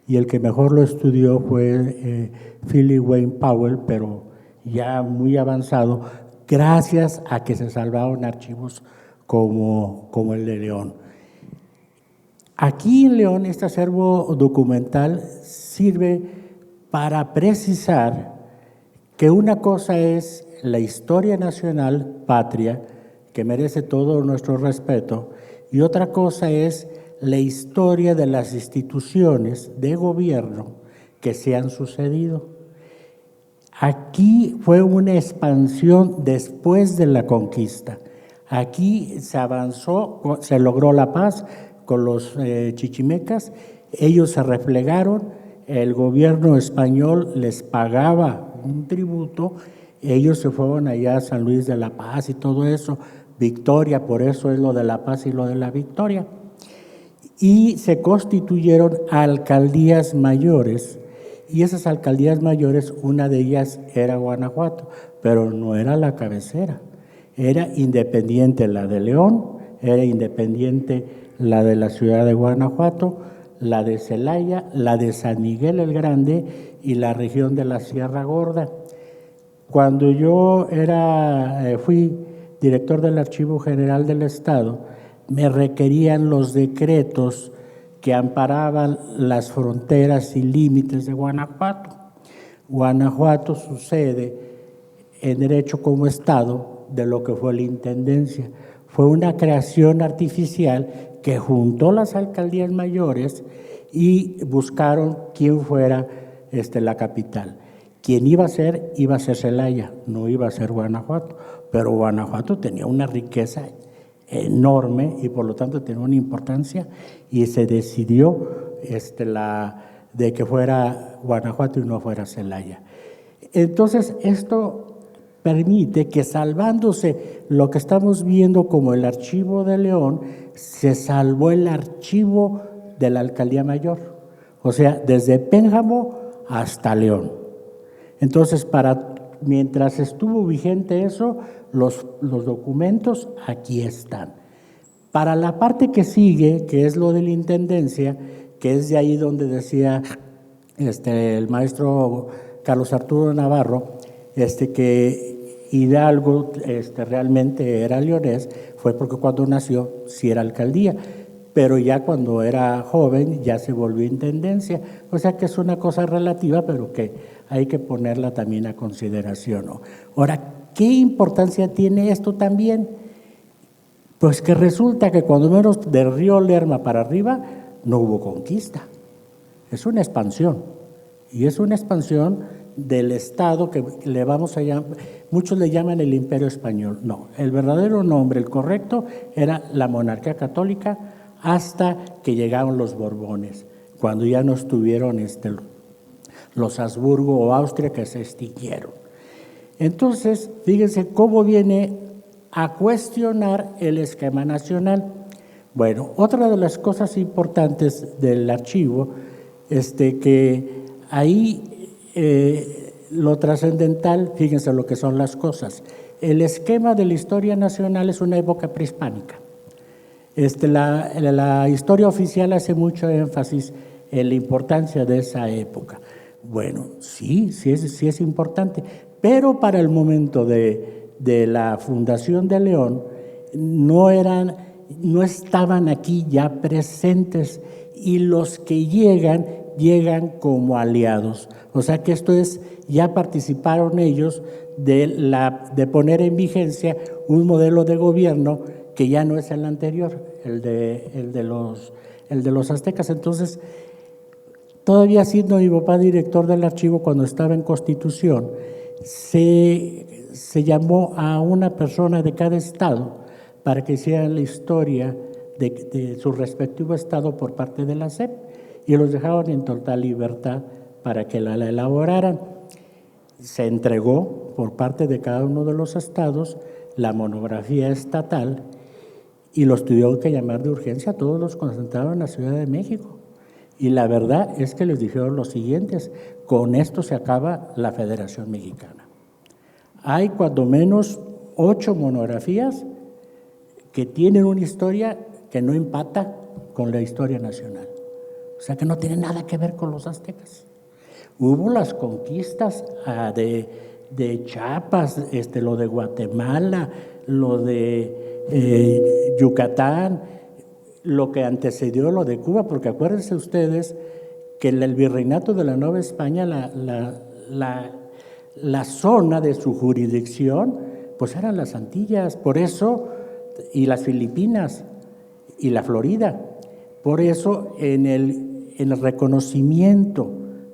y el que mejor lo estudió fue Philip Wayne Powell, pero ya muy avanzado, gracias a que se salvaron archivos como el de León. Aquí en León este acervo documental sirve para precisar que una cosa es la historia nacional patria, que merece todo nuestro respeto, y otra cosa es la historia de las instituciones de gobierno que se han sucedido. Aquí fue una expansión después de la conquista. Aquí se avanzó, se logró la paz con los chichimecas, Ellos se replegaron, el gobierno español les pagaba un tributo, ellos se fueron allá a San Luis de la Paz y todo eso, Victoria, por eso es lo de La Paz y lo de la Victoria. Y se constituyeron alcaldías mayores, y esas alcaldías mayores, una de ellas era Guanajuato, pero no era la cabecera, era independiente la de León, era independiente la de la ciudad de Guanajuato, la de Celaya, la de San Miguel el Grande y la región de la Sierra Gorda. Cuando yo fui director del Archivo General del Estado, me requerían los decretos que amparaban las fronteras y límites de Guanajuato. Guanajuato sucede en derecho como Estado de lo que fue la Intendencia. Fue una creación artificial que juntó las alcaldías mayores y buscaron quién fuera la capital. Quien iba a ser Celaya, no iba a ser Guanajuato, pero Guanajuato tenía una riqueza enorme y por lo tanto tenía una importancia y se decidió de que fuera Guanajuato y no fuera Celaya. Entonces esto permite que, salvándose lo que estamos viendo como el Archivo de León, se salvó el archivo de la Alcaldía Mayor, o sea, desde Pénjamo hasta León. Entonces, mientras estuvo vigente eso, los documentos aquí están. Para la parte que sigue, que es lo de la Intendencia, que es de ahí donde decía el maestro Carlos Arturo Navarro, que Hidalgo realmente era leonés, fue porque cuando nació sí era alcaldía, pero ya cuando era joven ya se volvió intendencia. O sea que es una cosa relativa, pero que hay que ponerla también a consideración, ¿no? Ahora, ¿qué importancia tiene esto también? Pues que resulta que cuando menos de Río Lerma para arriba no hubo conquista. Es una expansión. Y es una expansión del Estado que le vamos a llamar, muchos le llaman el Imperio Español. No, el verdadero nombre, el correcto, era la monarquía católica hasta que llegaron los Borbones, cuando ya no estuvieron los Habsburgo o Austria, que se extinguieron. Entonces, fíjense cómo viene a cuestionar el esquema nacional. Bueno, otra de las cosas importantes del archivo, que ahí lo trascendental, fíjense lo que son las cosas. El esquema de la historia nacional es una época prehispánica. La historia oficial hace mucho énfasis en la importancia de esa época. Bueno, sí es importante, pero para el momento de la fundación de León no estaban aquí ya presentes, y los que llegan como aliados. O sea que ya participaron ellos de poner en vigencia un modelo de gobierno que ya no es el anterior, el de los aztecas. Entonces, todavía siendo mi papá director del archivo cuando estaba en Constitución, se llamó a una persona de cada estado para que hiciera la historia de su respectivo estado por parte de la SEP, y los dejaron en total libertad para que la elaboraran. Se entregó por parte de cada uno de los estados la monografía estatal y los tuvieron que llamar de urgencia, todos los concentraron en la Ciudad de México. Y la verdad es que les dijeron los siguientes: con esto se acaba la Federación Mexicana. Hay cuando menos 8 monografías que tienen una historia que no empata con la historia nacional. O sea que no tiene nada que ver con los aztecas. Hubo las conquistas de Chiapas, lo de Guatemala, lo de Yucatán, lo que antecedió lo de Cuba, porque acuérdense ustedes que el virreinato de la Nueva España, la zona de su jurisdicción, pues eran las Antillas, por eso, y las Filipinas, y la Florida. Por eso, en el reconocimiento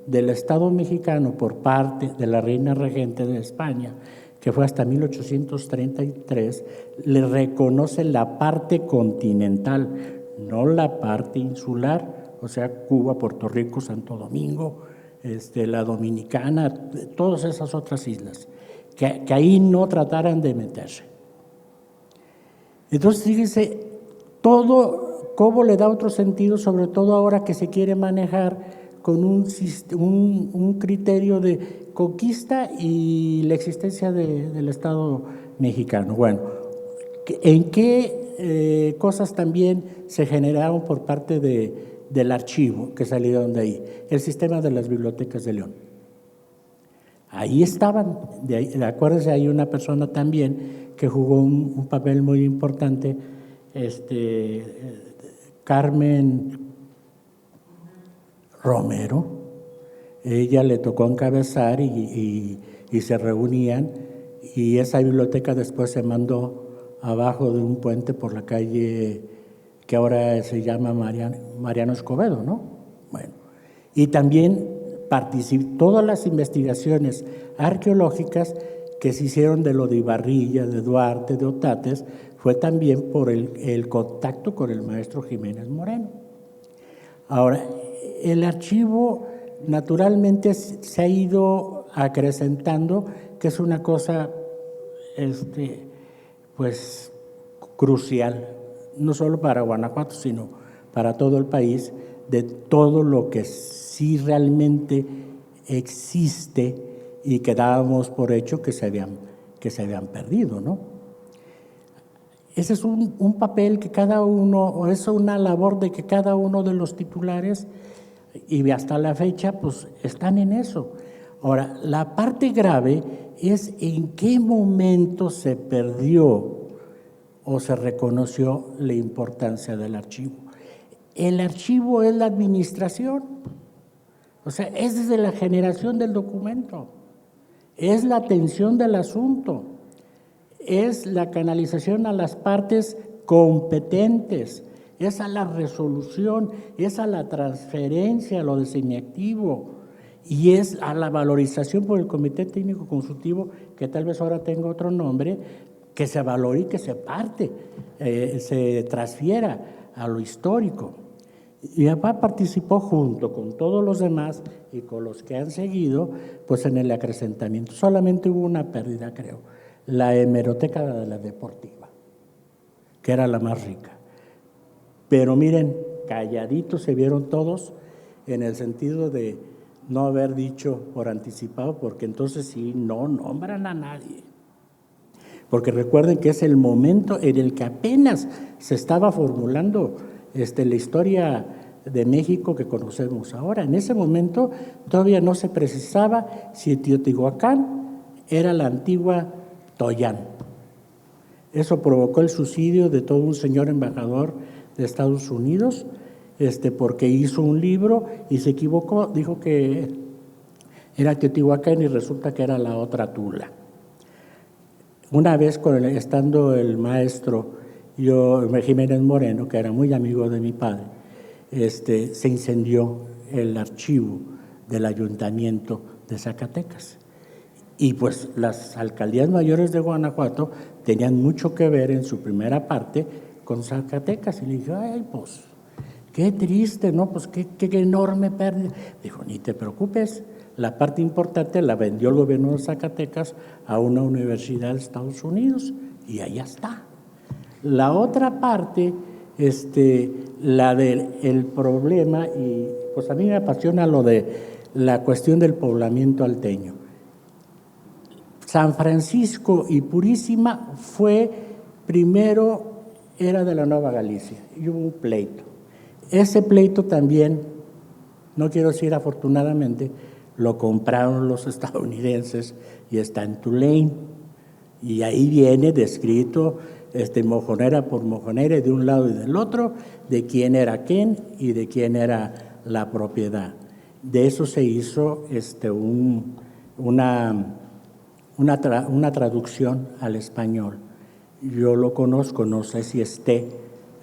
del Estado mexicano por parte de la reina regente de España, que fue hasta 1833, le reconoce la parte continental, no la parte insular, o sea, Cuba, Puerto Rico, Santo Domingo, la Dominicana, todas esas otras islas, que ahí no trataran de meterse. Entonces, fíjense, todo, cómo le da otro sentido, sobre todo ahora que se quiere manejar con un criterio de conquista y la existencia del Estado mexicano. Bueno, ¿en qué cosas también se generaron por parte del archivo que salieron de ahí? El sistema de las bibliotecas de León. Ahí estaban, acuérdense, hay una persona también que jugó un papel muy importante, Carmen Romero. Ella le tocó encabezar y se reunían, y esa biblioteca después se mandó abajo de un puente por la calle que ahora se llama Mariano Escobedo, ¿no? Bueno, y también todas las investigaciones arqueológicas que se hicieron de lo de Ibarrilla, de Duarte, de Otates, fue también por el contacto con el maestro Jiménez Moreno. Ahora, el archivo naturalmente se ha ido acrecentando, que es una cosa pues crucial, no solo para Guanajuato, sino para todo el país, de todo lo que sí realmente existe y que dábamos por hecho que se habían perdido, ¿no? Ese es un papel que cada uno, o es una labor de que cada uno de los titulares, y hasta la fecha, pues están en eso. Ahora, la parte grave es en qué momento se perdió o se reconoció la importancia del archivo. El archivo es la administración, o sea, es desde la generación del documento, es la atención del asunto, es la canalización a las partes competentes, es a la resolución, es a la transferencia, a lo designiativo, y es a la valorización por el Comité Técnico Consultivo, que tal vez ahora tenga otro nombre, que se valore y que se se transfiera a lo histórico. Y mi papá participó junto con todos los demás y con los que han seguido, pues en el acrecentamiento. Solamente hubo una pérdida, creo, la hemeroteca de la Deportiva, que era la más rica. Pero miren, calladitos se vieron todos, en el sentido de no haber dicho por anticipado, porque entonces sí no nombran a nadie. Porque recuerden que es el momento en el que apenas se estaba formulando la historia de México que conocemos ahora. En ese momento todavía no se precisaba si Teotihuacán era la antigua Toyán. Eso provocó el suicidio de todo un señor embajador de Estados Unidos, porque hizo un libro y se equivocó, dijo que era Teotihuacán y resulta que era la otra Tula. Una vez estando el maestro Jiménez Moreno, que era muy amigo de mi padre, se incendió el archivo del ayuntamiento de Zacatecas. Y pues las alcaldías mayores de Guanajuato tenían mucho que ver en su primera parte con Zacatecas. Y le dije, ay, pues, qué triste, ¿no? Pues qué enorme pérdida. Dijo, ni te preocupes, la parte importante la vendió el gobierno de Zacatecas a una universidad de Estados Unidos y allá está. La otra parte, la del problema, y pues a mí me apasiona lo de la cuestión del poblamiento alteño. San Francisco y Purísima primero era de la Nueva Galicia y hubo un pleito. Ese pleito también, no quiero decir afortunadamente, lo compraron los estadounidenses y está en Tulane. Y ahí viene descrito mojonera por mojonera, de un lado y del otro, de quién era quién y de quién era la propiedad. De eso se hizo una traducción al español. Yo lo conozco, no sé si esté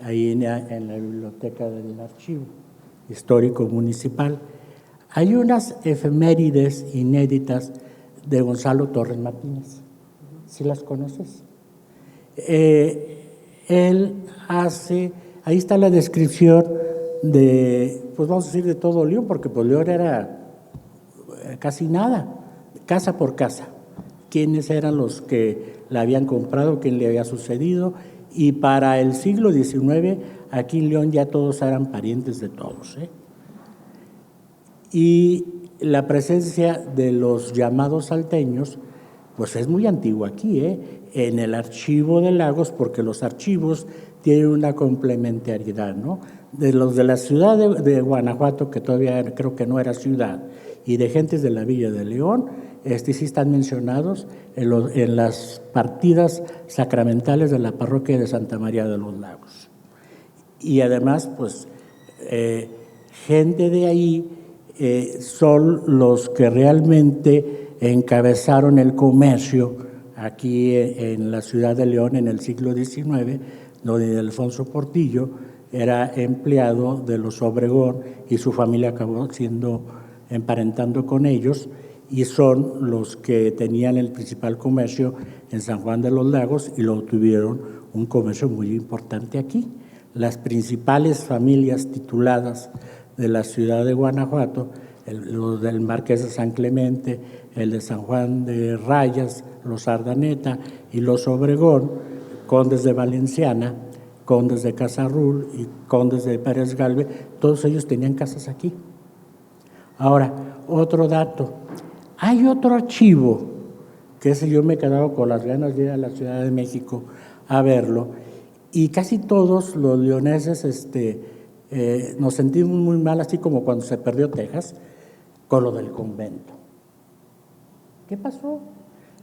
ahí en la biblioteca del Archivo Histórico Municipal. Hay unas efemérides inéditas de Gonzalo Torres Martínez. ¿Sí las conoces? Él hace, ahí está la descripción de pues vamos a decir de todo León, porque pues León era casi nada, casa por casa. Quiénes eran los que la habían comprado, quién le había sucedido. Y para el siglo XIX, aquí en León ya todos eran parientes de todos, ¿eh? Y la presencia de los llamados salteños, pues es muy antigua aquí, ¿eh? En el archivo de Lagos, porque los archivos tienen una complementariedad, ¿no? De los de la ciudad de Guanajuato, que todavía creo que no era ciudad, y de gentes de la Villa de León, sí están mencionados en las partidas sacramentales de la parroquia de Santa María de los Lagos. Y además, pues, gente de ahí son los que realmente encabezaron el comercio aquí en la ciudad de León en el siglo XIX, donde Alfonso Portillo era empleado de los Obregón y su familia acabó emparentando con ellos, y son los que tenían el principal comercio en San Juan de los Lagos y lo tuvieron un comercio muy importante aquí. Las principales familias tituladas de la ciudad de Guanajuato, los del Marqués de San Clemente, el de San Juan de Rayas, los Ardaneta y los Obregón, condes de Valenciana, condes de Casarrul y condes de Pérez Galve, todos ellos tenían casas aquí. Ahora, otro dato. Hay otro archivo, que ese yo me he quedado con las ganas de ir a la Ciudad de México a verlo, y casi todos los leoneses nos sentimos muy mal, así como cuando se perdió Texas, con lo del convento. ¿Qué pasó?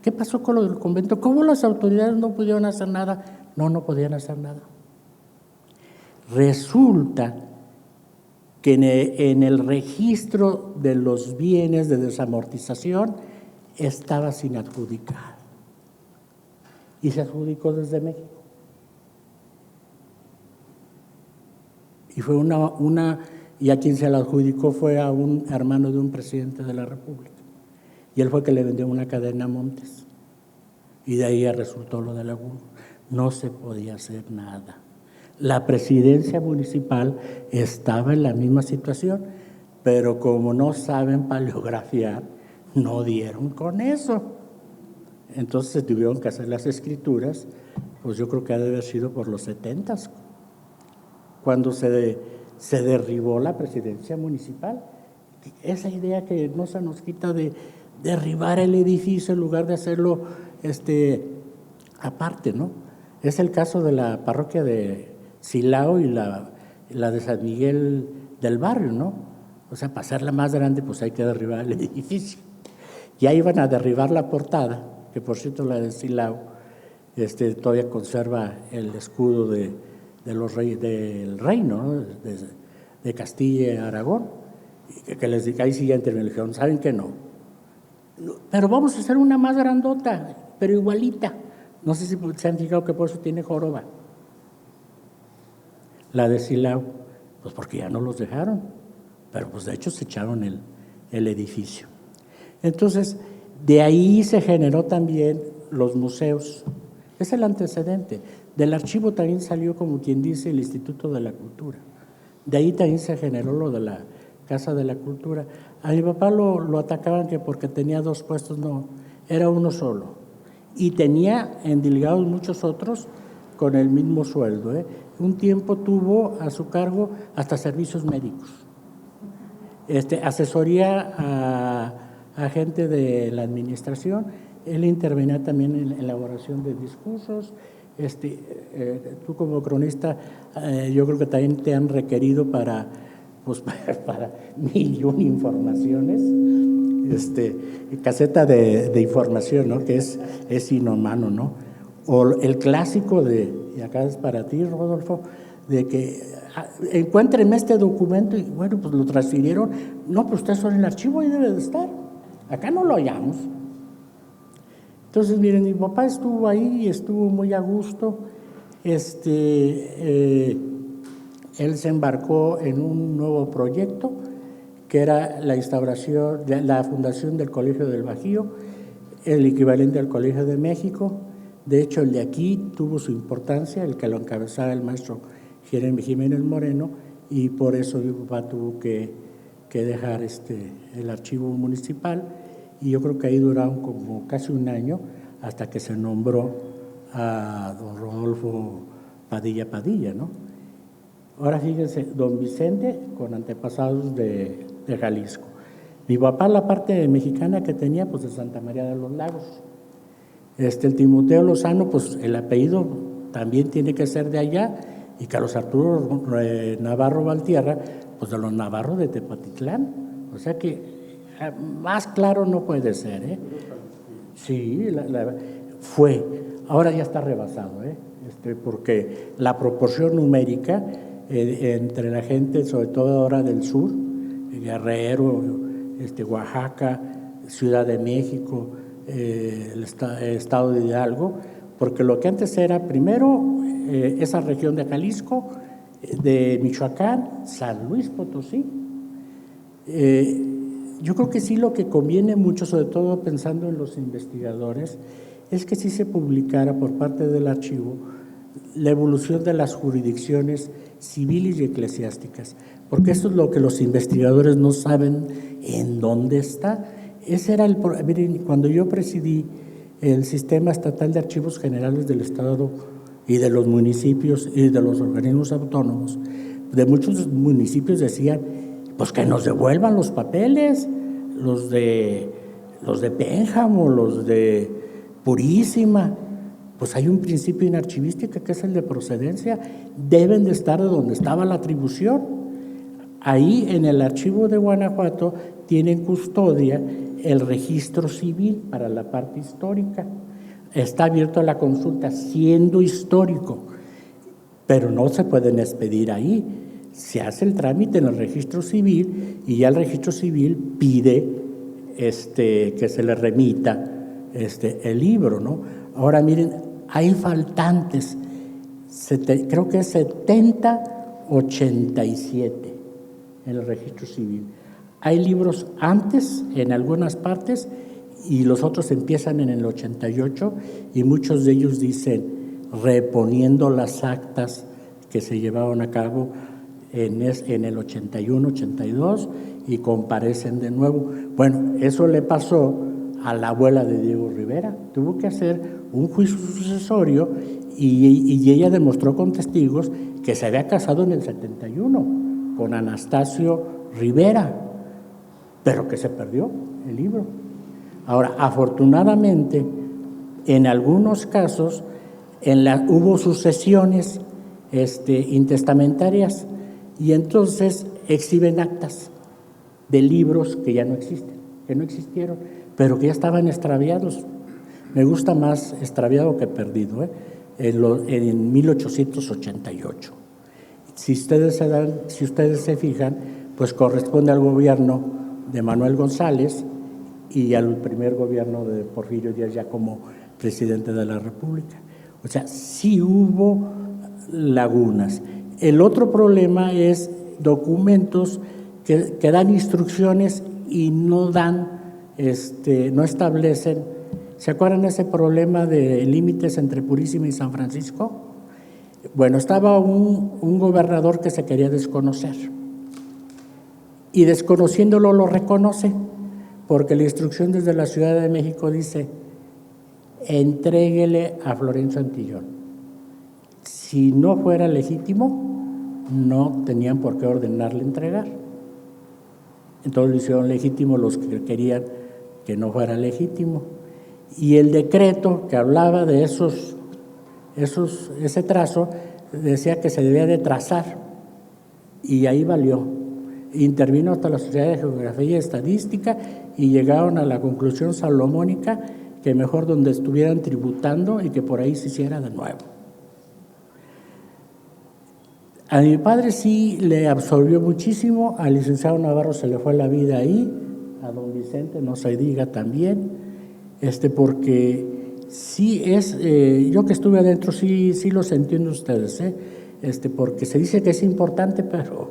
¿Qué pasó con lo del convento? ¿Cómo las autoridades no pudieron hacer nada? No podían hacer nada. Resulta que en el registro de los bienes de desamortización estaba sin adjudicar y se adjudicó desde México. Y fue y a quien se la adjudicó fue a un hermano de un presidente de la República. Y él fue que le vendió una cadena a Montes. Y de ahí resultó lo de Laguna. No se podía hacer nada. La presidencia municipal estaba en la misma situación, pero como no saben paleografiar, no dieron con eso. Entonces se tuvieron que hacer las escrituras, pues yo creo que ha de haber sido por los 70s, cuando se derribó la presidencia municipal. Esa idea que no se nos quita de derribar el edificio en lugar de hacerlo aparte, ¿no? Es el caso de la parroquia de Silao y la de San Miguel del Barrio, ¿no? O sea, para hacerla más grande, pues hay que derribar el edificio. Ya iban a derribar la portada, que por cierto la de Silao todavía conserva el escudo de los reyes del reino, ¿no? de Castilla y Aragón, que les dije, ahí siguiente me dijeron, ¿saben qué? No, pero vamos a hacer una más grandota, pero igualita. No sé si se han fijado que por eso tiene joroba. La de Silao, pues porque ya no los dejaron, pero pues de hecho se echaron el edificio. Entonces, de ahí se generó también los museos. Es el antecedente. Del archivo también salió, como quien dice, el Instituto de la Cultura. De ahí también se generó lo de la Casa de la Cultura. A mi papá lo atacaban que porque tenía 2 puestos, no, era uno solo. Y tenía endilgados muchos otros con el mismo sueldo, ¿eh? Un tiempo tuvo a su cargo hasta servicios médicos. Asesoría a gente de la administración. Él intervenía también en la elaboración de discursos. Tú como cronista, yo creo que también te han requerido para 1,000,000 informaciones. Caseta de información, ¿no? Que es inhumano, ¿no? O el clásico y acá es para ti, Rodolfo, de que encuéntrenme este documento y bueno, pues lo transfirieron. No, pues usted en el archivo, ahí debe de estar. Acá no lo hallamos. Entonces, miren, mi papá estuvo ahí y estuvo muy a gusto. Él se embarcó en un nuevo proyecto que era la instauración, la fundación del Colegio del Bajío, el equivalente al Colegio de México. De hecho, el de aquí tuvo su importancia, el que lo encabezaba el maestro Jeremy Jiménez Moreno, y por eso mi papá tuvo que dejar el archivo municipal, y yo creo que ahí duraron como casi un año hasta que se nombró a don Rodolfo Padilla Padilla, ¿no? Ahora fíjense, don Vicente con antepasados de Jalisco. Mi papá, la parte mexicana que tenía, pues de Santa María de los Lagos. El Timoteo Lozano, pues el apellido también tiene que ser de allá, y Carlos Arturo Navarro Valtierra, pues de los Navarros de Tepatitlán. O sea que más claro no puede ser, ¿eh? Sí, fue. Ahora ya está rebasado, ¿eh? Porque la proporción numérica entre la gente, sobre todo ahora del sur, Guerrero, Oaxaca, Ciudad de México, el estado de Hidalgo, porque lo que antes era primero esa región de Jalisco, de Michoacán, San Luis Potosí. Yo creo que sí, lo que conviene mucho, sobre todo pensando en los investigadores, es que sí se publicara por parte del archivo la evolución de las jurisdicciones civiles y eclesiásticas, porque eso es lo que los investigadores no saben en dónde está. Ese era miren, cuando yo presidí el Sistema Estatal de Archivos Generales del Estado y de los municipios y de los organismos autónomos, de muchos municipios decían, pues que nos devuelvan los papeles, los de Pénjamo, los de Purísima. Pues hay un principio en archivística que es el de procedencia, deben de estar de donde estaba la atribución. Ahí en el archivo de Guanajuato tienen custodia el registro civil para la parte histórica. Está abierto a la consulta siendo histórico, pero no se pueden expedir ahí. Se hace el trámite en el registro civil y ya el registro civil pide que se le remita el libro, ¿no? Ahora miren, hay faltantes, creo que es 70-87 en el registro civil. Hay libros antes en algunas partes y los otros empiezan en el 88, y muchos de ellos dicen reponiendo las actas que se llevaron a cabo en el 81, 82 y comparecen de nuevo. Bueno, eso le pasó a la abuela de Diego Rivera. Tuvo que hacer un juicio sucesorio y ella demostró con testigos que se había casado en el 71 con Anastasio Rivera, pero que se perdió el libro. Ahora, afortunadamente, en algunos casos hubo sucesiones intestamentarias, y entonces exhiben actas de libros que ya no existen, que no existieron, pero que ya estaban extraviados. Me gusta más extraviado que perdido, en 1888. Si ustedes se fijan, pues corresponde al gobierno de Manuel González y al primer gobierno de Porfirio Díaz ya como presidente de la República. O sea, sí hubo lagunas. El otro problema es documentos que dan instrucciones y no no establecen. ¿Se acuerdan ese problema de límites entre Purísima y San Francisco? Bueno, estaba un gobernador que se quería desconocer, y desconociéndolo lo reconoce, porque la instrucción desde la Ciudad de México dice: entréguele a Florencio Antillón. Si no fuera legítimo, no tenían por qué ordenarle entregar. Entonces lo hicieron legítimo los que querían que no fuera legítimo. Y el decreto que hablaba de ese trazo decía que se debía de trazar, y ahí valió. Intervino hasta la Sociedad de Geografía y Estadística y llegaron a la conclusión salomónica que mejor donde estuvieran tributando y que por ahí se hiciera de nuevo. A mi padre sí le absorbió muchísimo, al licenciado Navarro se le fue la vida ahí, a don Vicente no se diga también, porque sí yo que estuve adentro sí los entiendo ustedes, porque se dice que es importante, pero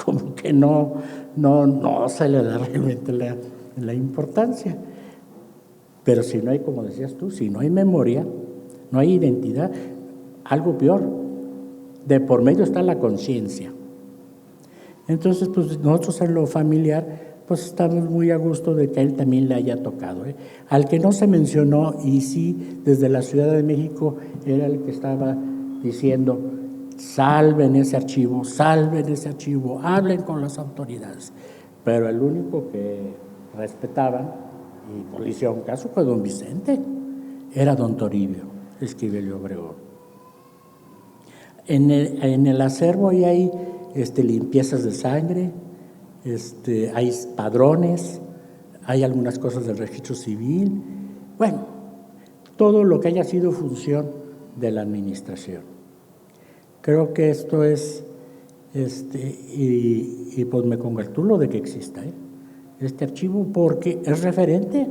como que no se le da realmente la importancia. Pero si no hay, como decías tú, si no hay memoria, no hay identidad, algo peor, de por medio está la conciencia. Entonces, pues nosotros en lo familiar, pues estamos muy a gusto de que a él también le haya tocado. Al que no se mencionó, y sí, desde la Ciudad de México, era el que estaba diciendo, salven ese archivo, hablen con las autoridades. Pero el único que respetaban, y por un caso, fue don Vicente, era don Toribio Esquivel Obregón. En el acervo ahí hay limpiezas de sangre, hay padrones, hay algunas cosas del registro civil, bueno, todo lo que haya sido función de la administración. Creo que esto es, y pues me congratulo de que exista este archivo, porque es referente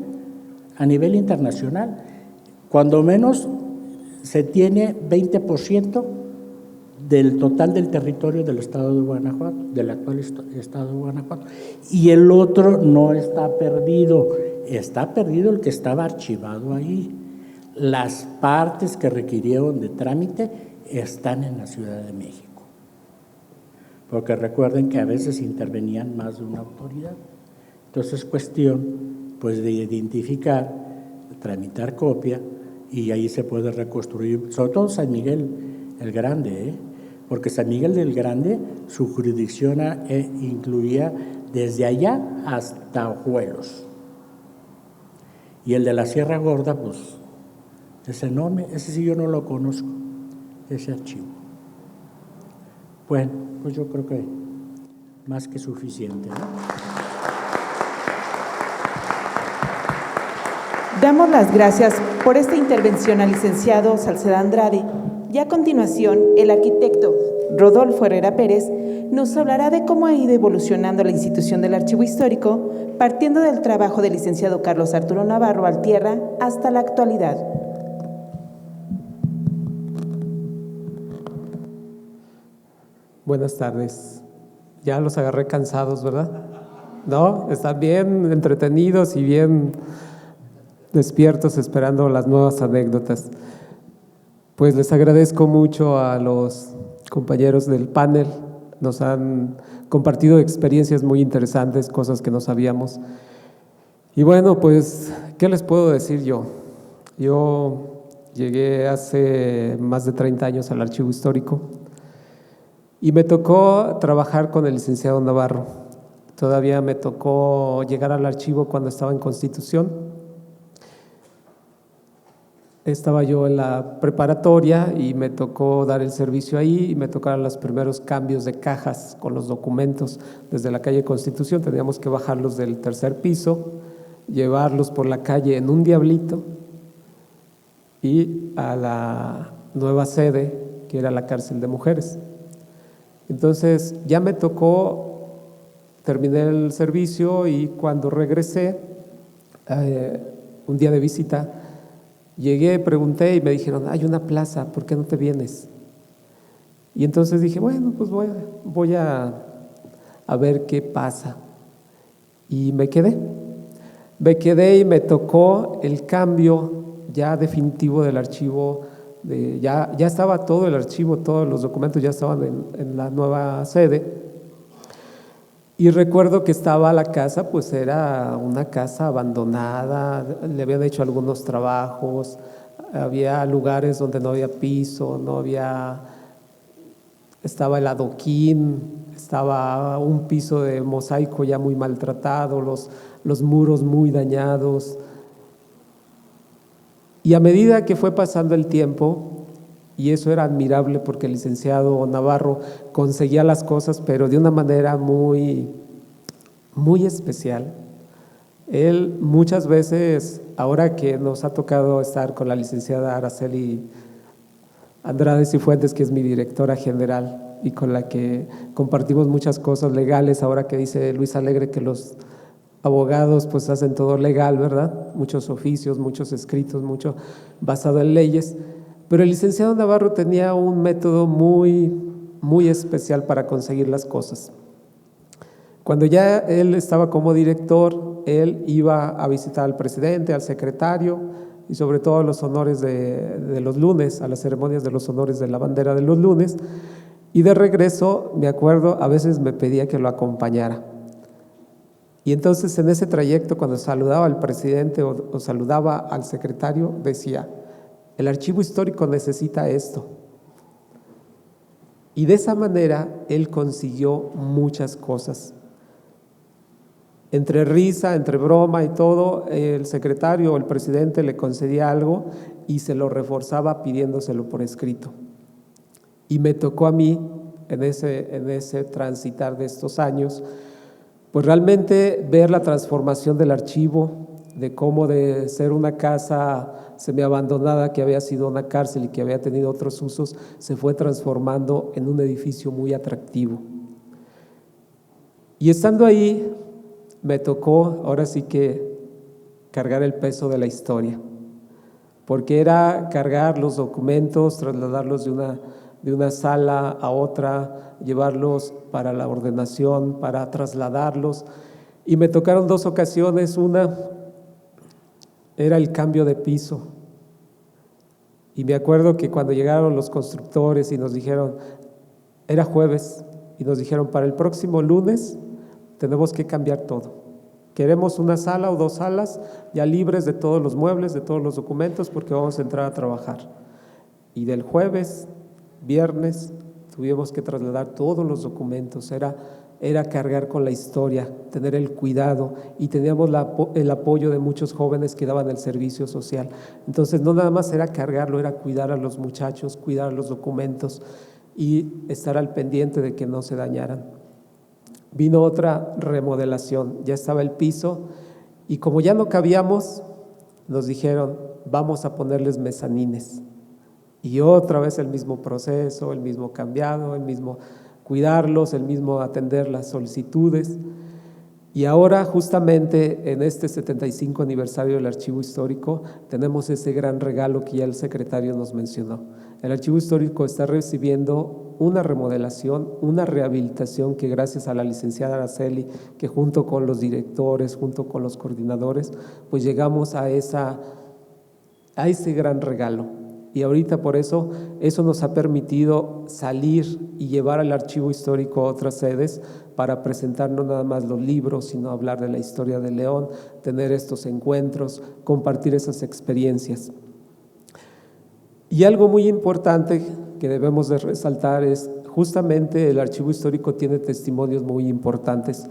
a nivel internacional. Cuando menos se tiene 20% del total del territorio del estado de Guanajuato, del actual estado de Guanajuato. Y el otro no está perdido el que estaba archivado ahí. Las partes que requirieron de trámite están en la Ciudad de México. Porque recuerden que a veces intervenían más de una autoridad. Entonces es cuestión pues, de identificar, tramitar copia, y ahí se puede reconstruir, sobre todo San Miguel el Grande, porque San Miguel del Grande, su jurisdicción incluía desde allá hasta Ojuelos. Y el de la Sierra Gorda, pues, es enorme. Ese sí yo no lo conozco, ese archivo. Bueno, pues yo creo que más que suficiente, ¿no? Damos las gracias por esta intervención al licenciado Salceda Andrade, y a continuación el arquitecto Rodolfo Herrera Pérez nos hablará de cómo ha ido evolucionando la institución del Archivo Histórico, partiendo del trabajo del licenciado Carlos Arturo Navarro Altierra hasta la actualidad. Buenas tardes. Ya los agarré cansados, ¿verdad? ¿No? Están bien entretenidos y bien despiertos esperando las nuevas anécdotas. Pues les agradezco mucho a los compañeros del panel. Nos han compartido experiencias muy interesantes, cosas que no sabíamos. Y bueno, pues, ¿qué les puedo decir yo? Yo llegué hace más de 30 años al Archivo Histórico y me tocó trabajar con el licenciado Navarro. Todavía me tocó llegar al archivo cuando estaba en Constitución. Estaba yo en la preparatoria y me tocó dar el servicio ahí y me tocaron los primeros cambios de cajas con los documentos desde la calle Constitución. Teníamos que bajarlos del tercer piso, llevarlos por la calle en un diablito y a la nueva sede, que era la cárcel de mujeres. Entonces ya me tocó, terminé el servicio y cuando regresé, un día de visita, llegué, pregunté y me dijeron, hay una plaza, ¿por qué no te vienes? Y entonces dije, bueno, pues voy a ver qué pasa. Y me quedé y me tocó el cambio ya definitivo del archivo. Ya estaba todo el archivo, todos los documentos ya estaban en la nueva sede. Y recuerdo que estaba la casa, pues era una casa abandonada, le habían hecho algunos trabajos, había lugares donde no había piso, estaba el adoquín, estaba un piso de mosaico ya muy maltratado, los muros muy dañados. Y a medida que fue pasando el tiempo, y eso era admirable porque el licenciado Navarro conseguía las cosas, pero de una manera muy, muy especial. Él muchas veces, ahora que nos ha tocado estar con la licenciada Araceli Andrade Cifuentes, que es mi directora general y con la que compartimos muchas cosas legales, ahora que dice Luis Alegre que los abogados pues hacen todo legal, ¿verdad? Muchos oficios, muchos escritos, mucho basado en leyes. Pero el licenciado Navarro tenía un método muy, muy especial para conseguir las cosas. Cuando ya él estaba como director, él iba a visitar al presidente, al secretario y sobre todo los honores de los lunes, a las ceremonias de los honores de la bandera de los lunes, Y de regreso, me acuerdo, a veces me pedía que lo acompañara. Y entonces en ese trayecto, cuando saludaba al presidente o saludaba al secretario, decía, el archivo histórico necesita esto. Y de esa manera él consiguió muchas cosas. Entre risa, entre broma y todo, el secretario o el presidente le concedía algo y se lo reforzaba pidiéndoselo por escrito. Y me tocó a mí, en ese transitar de estos años, pues realmente ver la transformación del archivo, de cómo de ser una casa semiabandonada que había sido una cárcel y que había tenido otros usos, se fue transformando en un edificio muy atractivo. Y estando ahí, me tocó ahora sí que cargar el peso de la historia, porque era cargar los documentos, trasladarlos de una sala a otra, llevarlos para la ordenación, para trasladarlos. Y me tocaron 2 ocasiones. Una era el cambio de piso. Y me acuerdo que cuando llegaron los constructores y nos dijeron, era jueves, y nos dijeron, para el próximo lunes tenemos que cambiar todo. Queremos una sala o 2 salas ya libres de todos los muebles, de todos los documentos, porque vamos a entrar a trabajar. Y del jueves, viernes, tuvimos que trasladar todos los documentos. Era cargar con la historia, tener el cuidado, y teníamos el apoyo de muchos jóvenes que daban el servicio social. Entonces no nada más era cargarlo, era cuidar a los muchachos, cuidar los documentos y estar al pendiente de que no se dañaran. Vino otra remodelación, ya estaba el piso, y como ya no cabíamos, nos dijeron, vamos a ponerles mezanines. Y otra vez el mismo proceso, el mismo cambiado, el mismo cuidarlos, el mismo atender las solicitudes. Y ahora justamente en este 75 aniversario del Archivo Histórico tenemos ese gran regalo que ya el secretario nos mencionó. El Archivo Histórico está recibiendo una remodelación, una rehabilitación que gracias a la licenciada Araceli, que junto con los directores, junto con los coordinadores, pues llegamos a ese gran regalo. Y ahorita por eso nos ha permitido salir y llevar al Archivo Histórico a otras sedes para presentar no nada más los libros, sino hablar de la historia de León, tener estos encuentros, compartir esas experiencias. Y algo muy importante que debemos de resaltar es justamente el Archivo Histórico tiene testimonios muy importantes,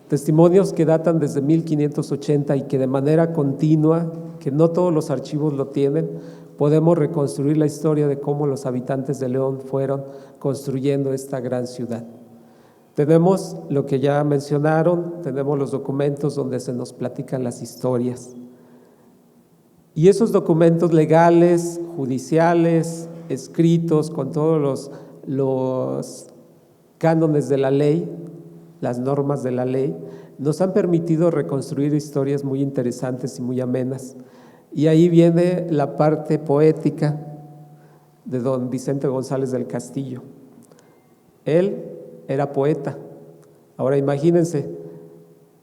testimonios que datan desde 1580 y que de manera continua, que no todos los archivos lo tienen, podemos reconstruir la historia de cómo los habitantes de León fueron construyendo esta gran ciudad. Tenemos lo que ya mencionaron, tenemos los documentos donde se nos platican las historias. Y esos documentos legales, judiciales, escritos con todos los cánones de la ley, las normas de la ley, nos han permitido reconstruir historias muy interesantes y muy amenas. Y ahí viene la parte poética de don Vicente González del Castillo. Él era poeta. Ahora imagínense,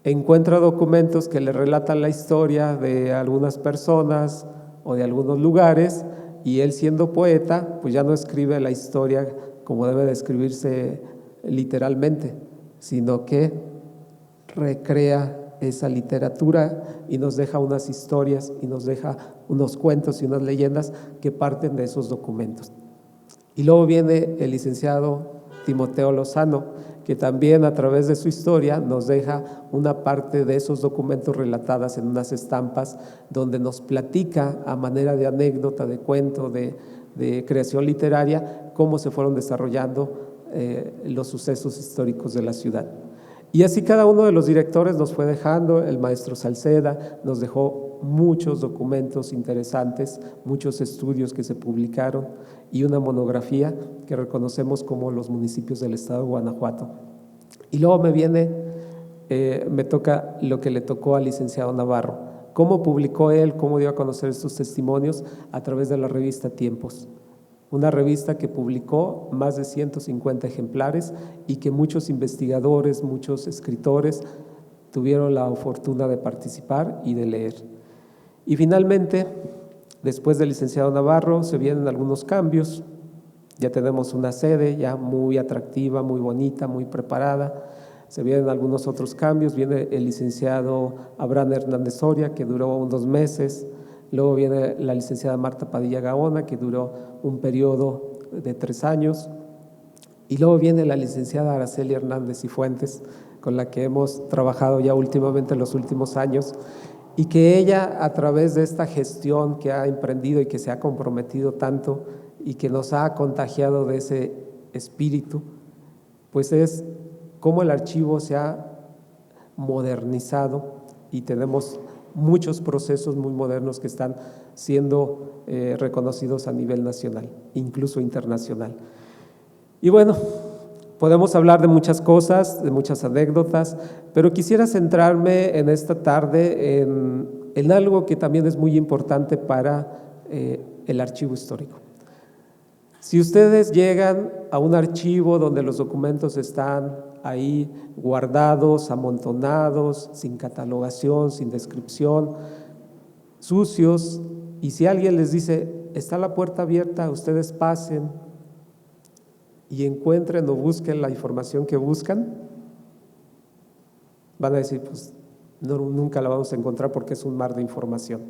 encuentra documentos que le relatan la historia de algunas personas o de algunos lugares, y él siendo poeta, pues ya no escribe la historia como debe de escribirse literalmente, sino que recrea esa literatura y nos deja unas historias y nos deja unos cuentos y unas leyendas que parten de esos documentos. Y luego viene el licenciado Timoteo Lozano, que también a través de su historia nos deja una parte de esos documentos relatadas en unas estampas donde nos platica a manera de anécdota, de cuento, de creación literaria, cómo se fueron desarrollando los sucesos históricos de la ciudad. Y así cada uno de los directores nos fue dejando. El maestro Salceda nos dejó muchos documentos interesantes, muchos estudios que se publicaron y una monografía que reconocemos como los municipios del estado de Guanajuato. Y luego me toca lo que le tocó al licenciado Navarro. ¿Cómo publicó él, cómo dio a conocer estos testimonios? A través de la revista Tiempos. Una revista que publicó más de 150 ejemplares y que muchos investigadores, muchos escritores tuvieron la fortuna de participar y de leer. Y finalmente, después del licenciado Navarro, se vienen algunos cambios. Ya tenemos una sede ya muy atractiva, muy bonita, muy preparada. Se vienen algunos otros cambios. Viene el licenciado Abraham Hernández Soria, que duró unos meses. Luego viene la licenciada Marta Padilla Gaona, que duró un periodo de 3 años. Y luego viene la licenciada Araceli Hernández y Fuentes, con la que hemos trabajado ya últimamente en los últimos años, y que ella, a través de esta gestión que ha emprendido y que se ha comprometido tanto y que nos ha contagiado de ese espíritu, pues es cómo el archivo se ha modernizado y tenemos muchos procesos muy modernos que están siendo reconocidos a nivel nacional, incluso internacional. Y bueno, podemos hablar de muchas cosas, de muchas anécdotas, pero quisiera centrarme en esta tarde en algo que también es muy importante para el archivo histórico. Si ustedes llegan a un archivo donde los documentos están ahí guardados, amontonados, sin catalogación, sin descripción, sucios, y si alguien les dice, está la puerta abierta, ustedes pasen y encuentren o busquen la información que buscan, van a decir, pues nunca la vamos a encontrar porque es un mar de información.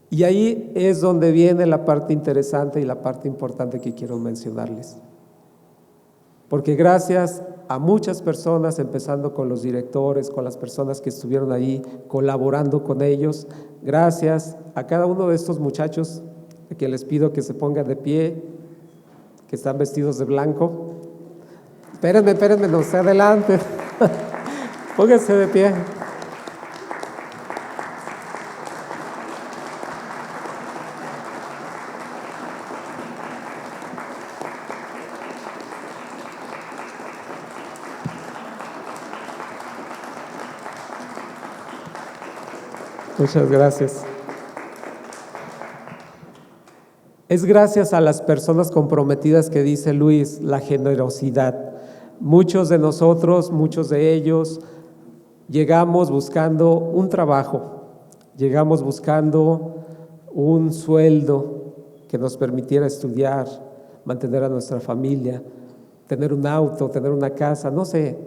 Y ahí es donde viene la parte interesante y la parte importante que quiero mencionarles. Porque gracias a muchas personas, empezando con los directores, con las personas que estuvieron ahí colaborando con ellos, gracias a cada uno de estos muchachos, a quien les pido que se pongan de pie, que están vestidos de blanco. Espérenme, no se adelante. Pónganse de pie. Muchas gracias. Es gracias a las personas comprometidas que dice Luis, la generosidad. Muchos de nosotros, muchos de ellos, llegamos buscando un trabajo, llegamos buscando un sueldo que nos permitiera estudiar, mantener a nuestra familia, tener un auto, tener una casa, no sé,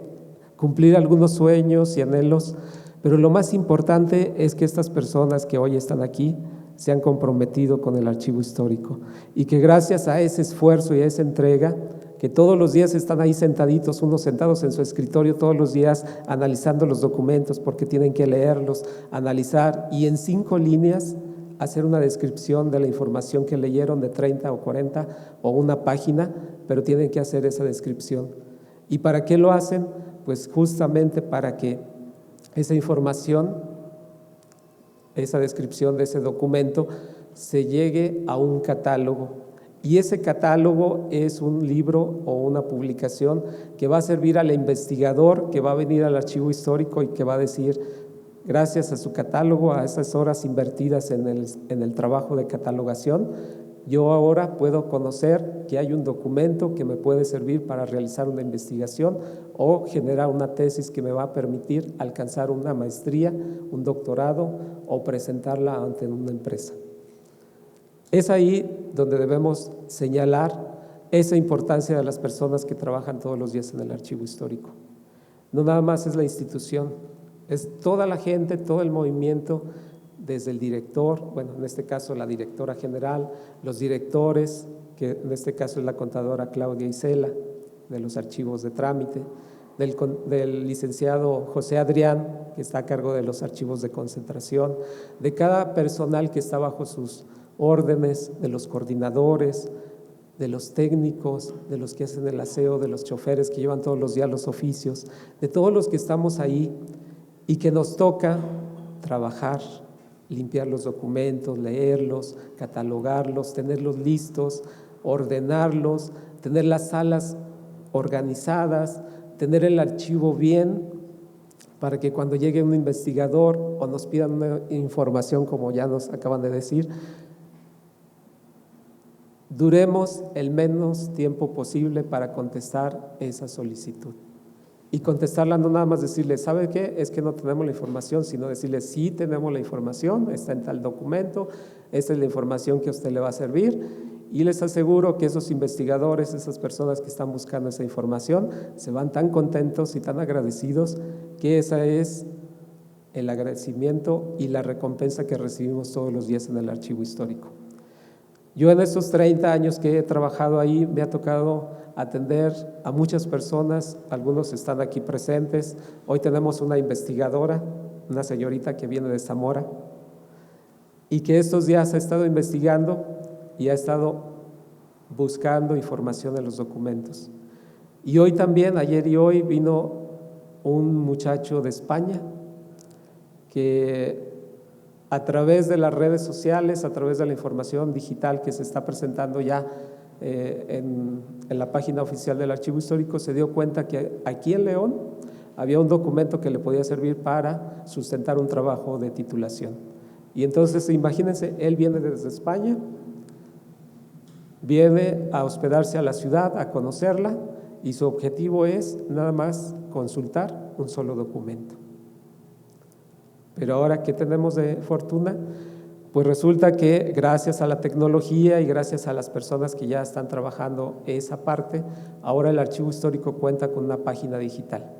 cumplir algunos sueños y anhelos. Pero lo más importante es que estas personas que hoy están aquí se han comprometido con el archivo histórico y que gracias a ese esfuerzo y a esa entrega, que todos los días están ahí sentaditos, unos sentados en su escritorio todos los días analizando los documentos porque tienen que leerlos, analizar y en 5 líneas hacer una descripción de la información que leyeron de 30 o 40 o una página, pero tienen que hacer esa descripción. ¿Y para qué lo hacen? Pues justamente para que esa información, esa descripción de ese documento se llegue a un catálogo y ese catálogo es un libro o una publicación que va a servir al investigador que va a venir al archivo histórico y que va a decir, gracias a su catálogo, a esas horas invertidas en el trabajo de catalogación, yo ahora puedo conocer que hay un documento que me puede servir para realizar una investigación o generar una tesis que me va a permitir alcanzar una maestría, un doctorado o presentarla ante una empresa. Es ahí donde debemos señalar esa importancia de las personas que trabajan todos los días en el archivo histórico. No nada más es la institución, es toda la gente, todo el movimiento, desde el director, bueno, en este caso la directora general, los directores, que en este caso es la contadora Claudia Isela, de los archivos de trámite, del licenciado José Adrián, que está a cargo de los archivos de concentración, de cada personal que está bajo sus órdenes, de los coordinadores, de los técnicos, de los que hacen el aseo, de los choferes que llevan todos los días los oficios, de todos los que estamos ahí y que nos toca trabajar, limpiar los documentos, leerlos, catalogarlos, tenerlos listos, ordenarlos, tener las salas organizadas, tener el archivo bien para que cuando llegue un investigador o nos pidan una información como ya nos acaban de decir, duremos el menos tiempo posible para contestar esa solicitud. Y contestarla no nada más decirle, ¿sabe qué? Es que no tenemos la información, sino decirle, sí tenemos la información, está en tal documento, esta es la información que a usted le va a servir Y les aseguro que esos investigadores, esas personas que están buscando esa información, se van tan contentos y tan agradecidos que ese es el agradecimiento y la recompensa que recibimos todos los días en el archivo histórico. Yo en estos 30 años que he trabajado ahí me ha tocado atender a muchas personas, algunos están aquí presentes. Hoy tenemos una investigadora, una señorita que viene de Zamora y que estos días ha estado investigando y ha estado buscando información en los documentos. Y hoy también, ayer y hoy, vino un muchacho de España que a través de las redes sociales, a través de la información digital que se está presentando ya en la página oficial del Archivo Histórico, se dio cuenta que aquí en León había un documento que le podía servir para sustentar un trabajo de titulación. Y entonces, imagínense, él viene desde España, viene a hospedarse a la ciudad, a conocerla, y su objetivo es nada más consultar un solo documento. Pero ahora, ¿qué tenemos de fortuna? Pues resulta que gracias a la tecnología y gracias a las personas que ya están trabajando esa parte, ahora el Archivo Histórico cuenta con una página digital.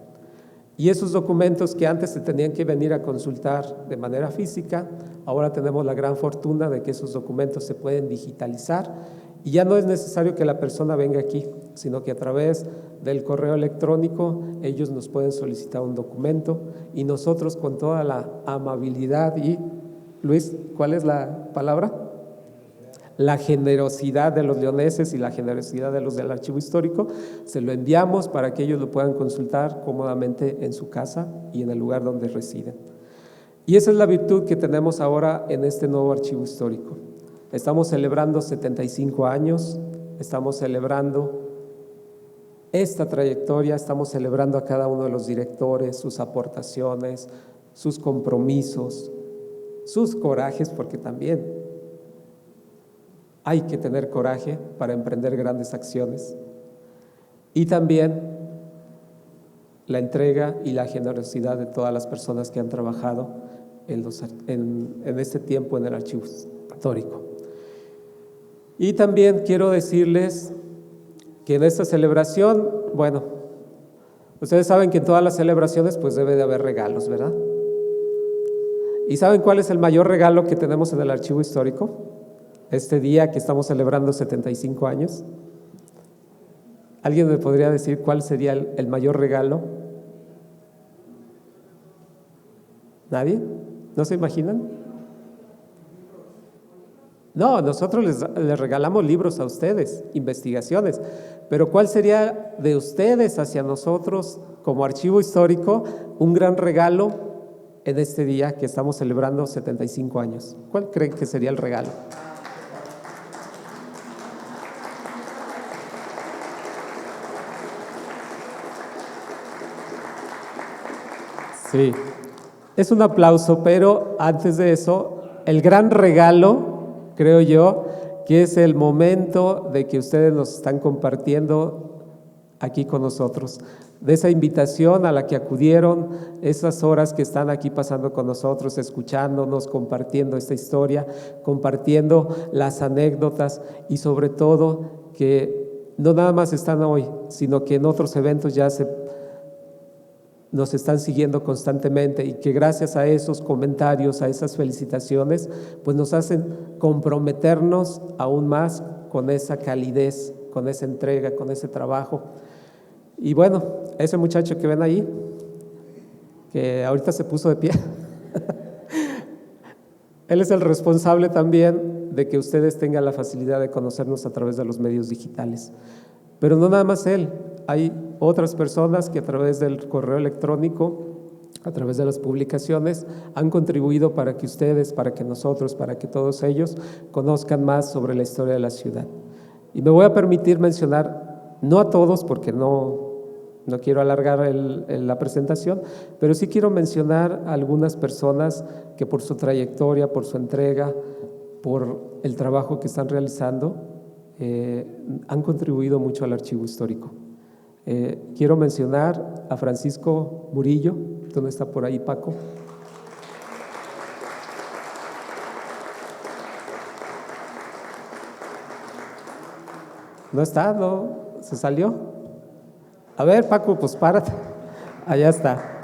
Y esos documentos que antes se tenían que venir a consultar de manera física, ahora tenemos la gran fortuna de que esos documentos se pueden digitalizar y ya no es necesario que la persona venga aquí, sino que a través del correo electrónico ellos nos pueden solicitar un documento y nosotros con toda la amabilidad y, Luis, ¿cuál es la palabra? La generosidad de los leoneses y la generosidad de los del Archivo Histórico, se lo enviamos para que ellos lo puedan consultar cómodamente en su casa y en el lugar donde residen. Y esa es la virtud que tenemos ahora en este nuevo Archivo Histórico. Estamos celebrando 75 años, estamos celebrando esta trayectoria, estamos celebrando a cada uno de los directores, sus aportaciones, sus compromisos, sus corajes, porque también hay que tener coraje para emprender grandes acciones, y también la entrega y la generosidad de todas las personas que han trabajado en este tiempo en el Archivo Histórico. Y también quiero decirles que en esta celebración, bueno, ustedes saben que en todas las celebraciones pues debe de haber regalos, ¿verdad? ¿Y saben cuál es el mayor regalo que tenemos en el Archivo Histórico? Este día que estamos celebrando 75 años. ¿Alguien me podría decir cuál sería el mayor regalo? ¿Nadie? ¿No se imaginan? No, nosotros les regalamos libros a ustedes, investigaciones, pero ¿cuál sería de ustedes hacia nosotros como Archivo Histórico un gran regalo en este día que estamos celebrando 75 años? ¿Cuál creen que sería el regalo? Sí, es un aplauso, pero antes de eso, el gran regalo, creo yo, que es el momento de que ustedes nos están compartiendo aquí con nosotros, de esa invitación a la que acudieron, esas horas que están aquí pasando con nosotros, escuchándonos, compartiendo esta historia, compartiendo las anécdotas y sobre todo que no nada más están hoy, sino que en otros eventos ya nos están siguiendo constantemente y que gracias a esos comentarios, a esas felicitaciones, pues nos hacen comprometernos aún más con esa calidez, con esa entrega, con ese trabajo. Y bueno, ese muchacho que ven ahí, que ahorita se puso de pie, él es el responsable también de que ustedes tengan la facilidad de conocernos a través de los medios digitales. Pero no nada más él, hay otras personas que a través del correo electrónico, a través de las publicaciones, han contribuido para que ustedes, para que nosotros, para que todos ellos conozcan más sobre la historia de la ciudad. Y me voy a permitir mencionar, no a todos porque no quiero alargar la presentación, pero sí quiero mencionar a algunas personas que por su trayectoria, por su entrega, por el trabajo que están realizando, han contribuido mucho al Archivo Histórico. Quiero mencionar a Francisco Murillo, ¿dónde está por ahí Paco? ¿No está? ¿No? ¿Se salió? A ver, Paco, pues párate. Allá está.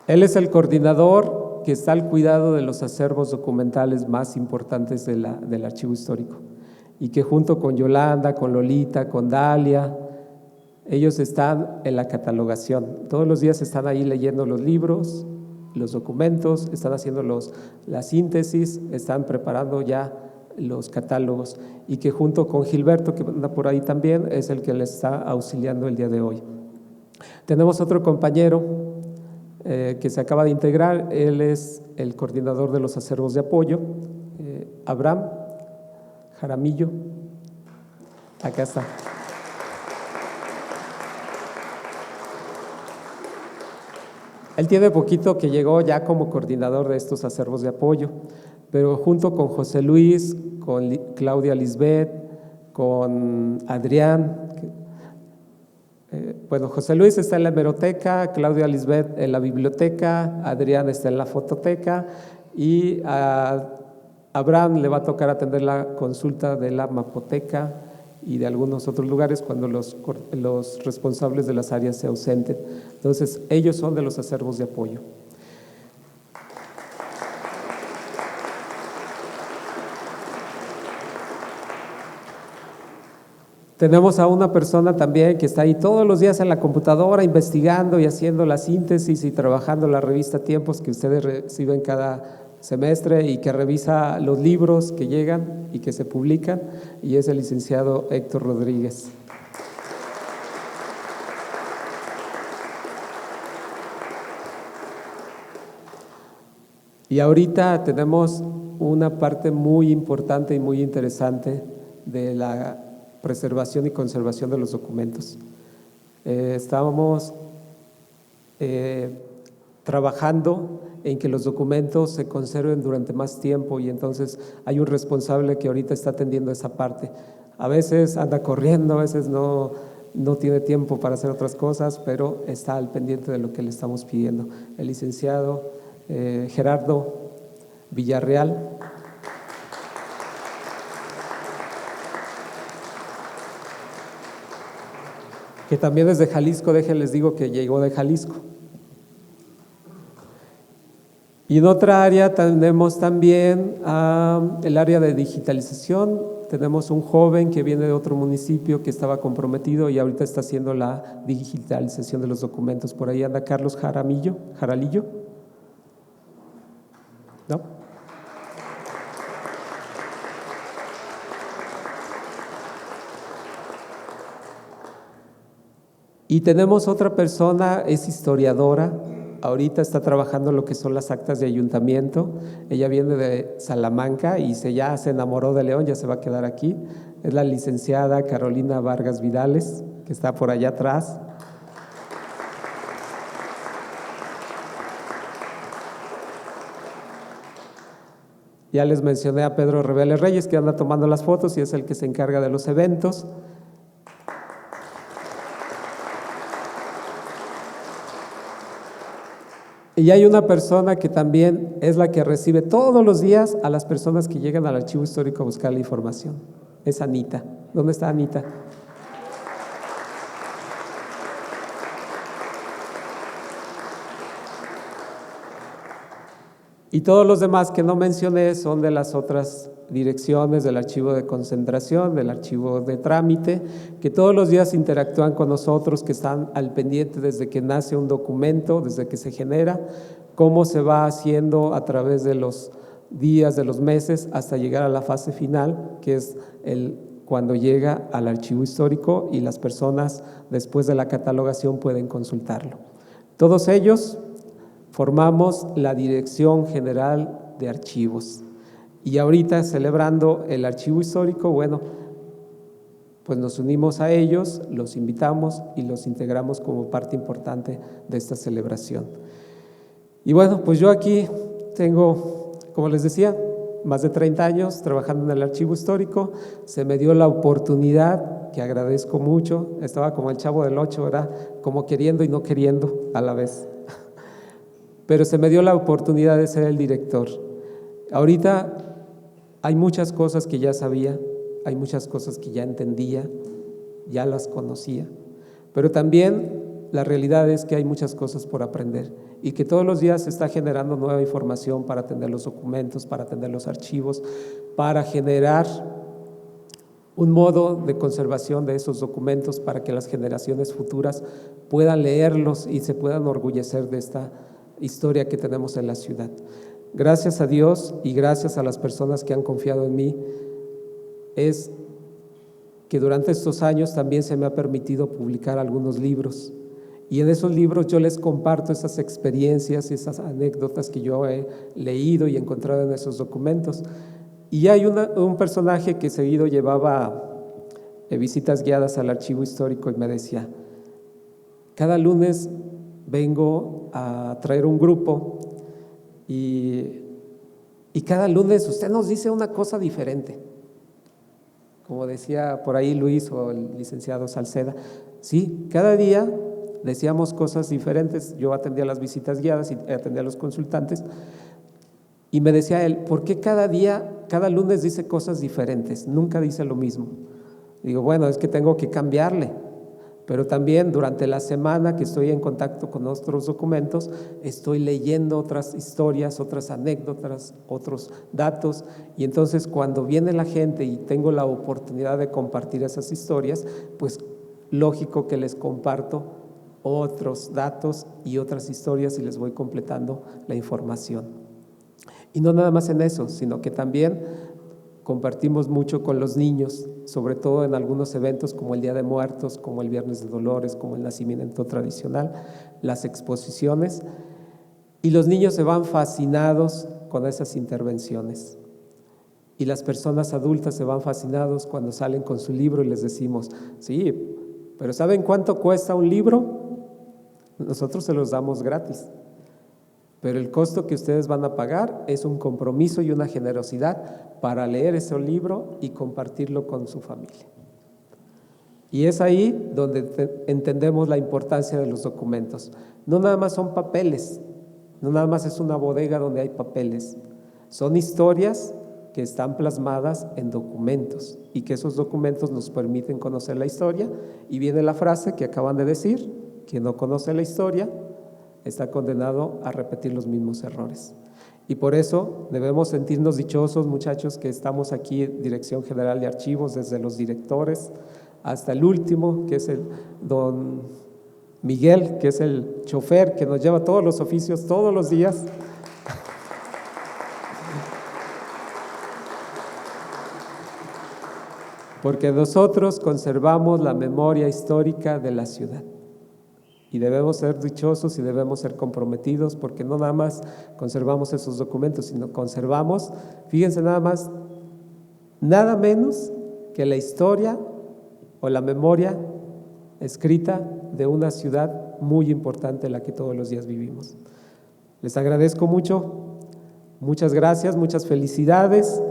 Él es el coordinador que está al cuidado de los acervos documentales más importantes del archivo histórico y que junto con Yolanda, con Lolita, con Dalia, ellos están en la catalogación. Todos los días están ahí leyendo los libros, los documentos, están haciendo la síntesis, están preparando ya los catálogos y que junto con Gilberto, que anda por ahí también, es el que les está auxiliando el día de hoy. Tenemos otro compañero que se acaba de integrar, él es el coordinador de los acervos de apoyo, Abraham Jaramillo, acá está. Él tiene poquito que llegó ya como coordinador de estos acervos de apoyo, pero junto con José Luis, con Claudia Lisbeth, con Adrián, bueno, José Luis está en la hemeroteca, Claudia Lisbeth en la biblioteca, Adrián está en la fototeca y a Abraham le va a tocar atender la consulta de la mapoteca y de algunos otros lugares cuando los responsables de las áreas se ausenten. Entonces, ellos son de los acervos de apoyo. Tenemos a una persona también que está ahí todos los días en la computadora investigando y haciendo la síntesis y trabajando la revista Tiempos que ustedes reciben cada semestre y que revisa los libros que llegan y que se publican, y es el licenciado Héctor Rodríguez. Y ahorita tenemos una parte muy importante y muy interesante de la preservación y conservación de los documentos. Estábamos trabajando en que los documentos se conserven durante más tiempo y entonces hay un responsable que ahorita está atendiendo esa parte. A veces anda corriendo, a veces no tiene tiempo para hacer otras cosas, pero está al pendiente de lo que le estamos pidiendo. El licenciado Gerardo Villarreal. Que también es de Jalisco, déjenles digo que llegó de Jalisco. Y en otra área tenemos también el área de digitalización. Tenemos un joven que viene de otro municipio que estaba comprometido y ahorita está haciendo la digitalización de los documentos. Por ahí anda Carlos Jaralillo. ¿No? Y tenemos otra persona, es historiadora, ahorita está trabajando lo que son las actas de ayuntamiento. Ella viene de Salamanca y ya se enamoró de León, ya se va a quedar aquí. Es la licenciada Carolina Vargas Vidales, que está por allá atrás. Ya les mencioné a Pedro Reveles Reyes, que anda tomando las fotos y es el que se encarga de los eventos. Y hay una persona que también es la que recibe todos los días a las personas que llegan al archivo histórico a buscar la información. Es Anita. ¿Dónde está Anita? Y todos los demás que no mencioné son de las otras direcciones del archivo de concentración, del archivo de trámite, que todos los días interactúan con nosotros, que están al pendiente desde que nace un documento, desde que se genera, cómo se va haciendo a través de los días, de los meses, hasta llegar a la fase final, que es cuando llega al archivo histórico y las personas después de la catalogación pueden consultarlo. Todos ellos formamos la Dirección General de Archivos. Y ahorita, celebrando el archivo histórico, bueno, pues nos unimos a ellos, los invitamos y los integramos como parte importante de esta celebración. Y bueno, pues yo aquí tengo, como les decía, más de 30 años trabajando en el archivo histórico. Se me dio la oportunidad, que agradezco mucho, estaba como el Chavo del Ocho, ¿verdad? Como queriendo y no queriendo a la vez. Pero se me dio la oportunidad de ser el director. Ahorita hay muchas cosas que ya sabía, hay muchas cosas que ya entendía, ya las conocía, pero también la realidad es que hay muchas cosas por aprender y que todos los días se está generando nueva información para atender los documentos, para atender los archivos, para generar un modo de conservación de esos documentos para que las generaciones futuras puedan leerlos y se puedan enorgullecer de esta historia que tenemos en la ciudad. Gracias a Dios y gracias a las personas que han confiado en mí, es que durante estos años también se me ha permitido publicar algunos libros. Y en esos libros yo les comparto esas experiencias y esas anécdotas que yo he leído y encontrado en esos documentos. Y hay un personaje que seguido llevaba visitas guiadas al archivo histórico y me decía, cada lunes vengo a traer un grupo y cada lunes usted nos dice una cosa diferente. Como decía por ahí Luis o el licenciado Salceda, sí, cada día decíamos cosas diferentes. Yo atendía las visitas guiadas y atendía a los consultantes y me decía él, ¿por qué cada lunes dice cosas diferentes? Nunca dice lo mismo. Digo, bueno, es que tengo que cambiarle, pero también durante la semana que estoy en contacto con otros documentos, estoy leyendo otras historias, otras anécdotas, otros datos, y entonces cuando viene la gente y tengo la oportunidad de compartir esas historias, pues lógico que les comparto otros datos y otras historias y les voy completando la información. Y no nada más en eso, sino que también compartimos mucho con los niños, sobre todo en algunos eventos como el Día de Muertos, como el Viernes de Dolores, como el Nacimiento Tradicional, las exposiciones, y los niños se van fascinados con esas intervenciones. Y las personas adultas se van fascinados cuando salen con su libro y les decimos, sí, pero ¿saben cuánto cuesta un libro? Nosotros se los damos gratis. Pero el costo que ustedes van a pagar es un compromiso y una generosidad para leer ese libro y compartirlo con su familia. Y es ahí donde entendemos la importancia de los documentos. No nada más son papeles, no nada más es una bodega donde hay papeles. Son historias que están plasmadas en documentos y que esos documentos nos permiten conocer la historia. Y viene la frase que acaban de decir, quien no conoce la historia está condenado a repetir los mismos errores. Y por eso debemos sentirnos dichosos, muchachos, que estamos aquí en Dirección General de Archivos, desde los directores hasta el último, que es el don Miguel, que es el chofer que nos lleva todos los oficios todos los días. Porque nosotros conservamos la memoria histórica de la ciudad. Y debemos ser dichosos y debemos ser comprometidos porque no nada más conservamos esos documentos, sino conservamos, fíjense nada más, nada menos que la historia o la memoria escrita de una ciudad muy importante en la que todos los días vivimos. Les agradezco mucho, muchas gracias, muchas felicidades.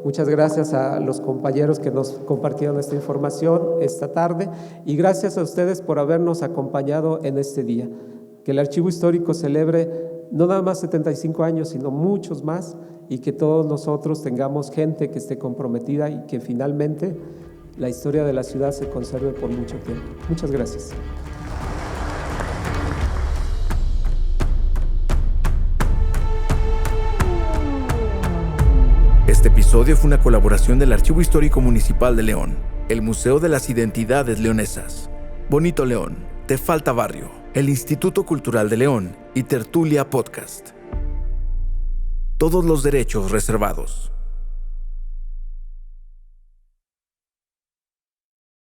Muchas gracias a los compañeros que nos compartieron esta información esta tarde y gracias a ustedes por habernos acompañado en este día. Que el Archivo Histórico celebre no nada más 75 años, sino muchos más y que todos nosotros tengamos gente que esté comprometida y que finalmente la historia de la ciudad se conserve por mucho tiempo. Muchas gracias. Este episodio fue una colaboración del Archivo Histórico Municipal de León, el Museo de las Identidades Leonesas, Bonito León, Te Falta Barrio, el Instituto Cultural de León y Tertulia Podcast. Todos los derechos reservados.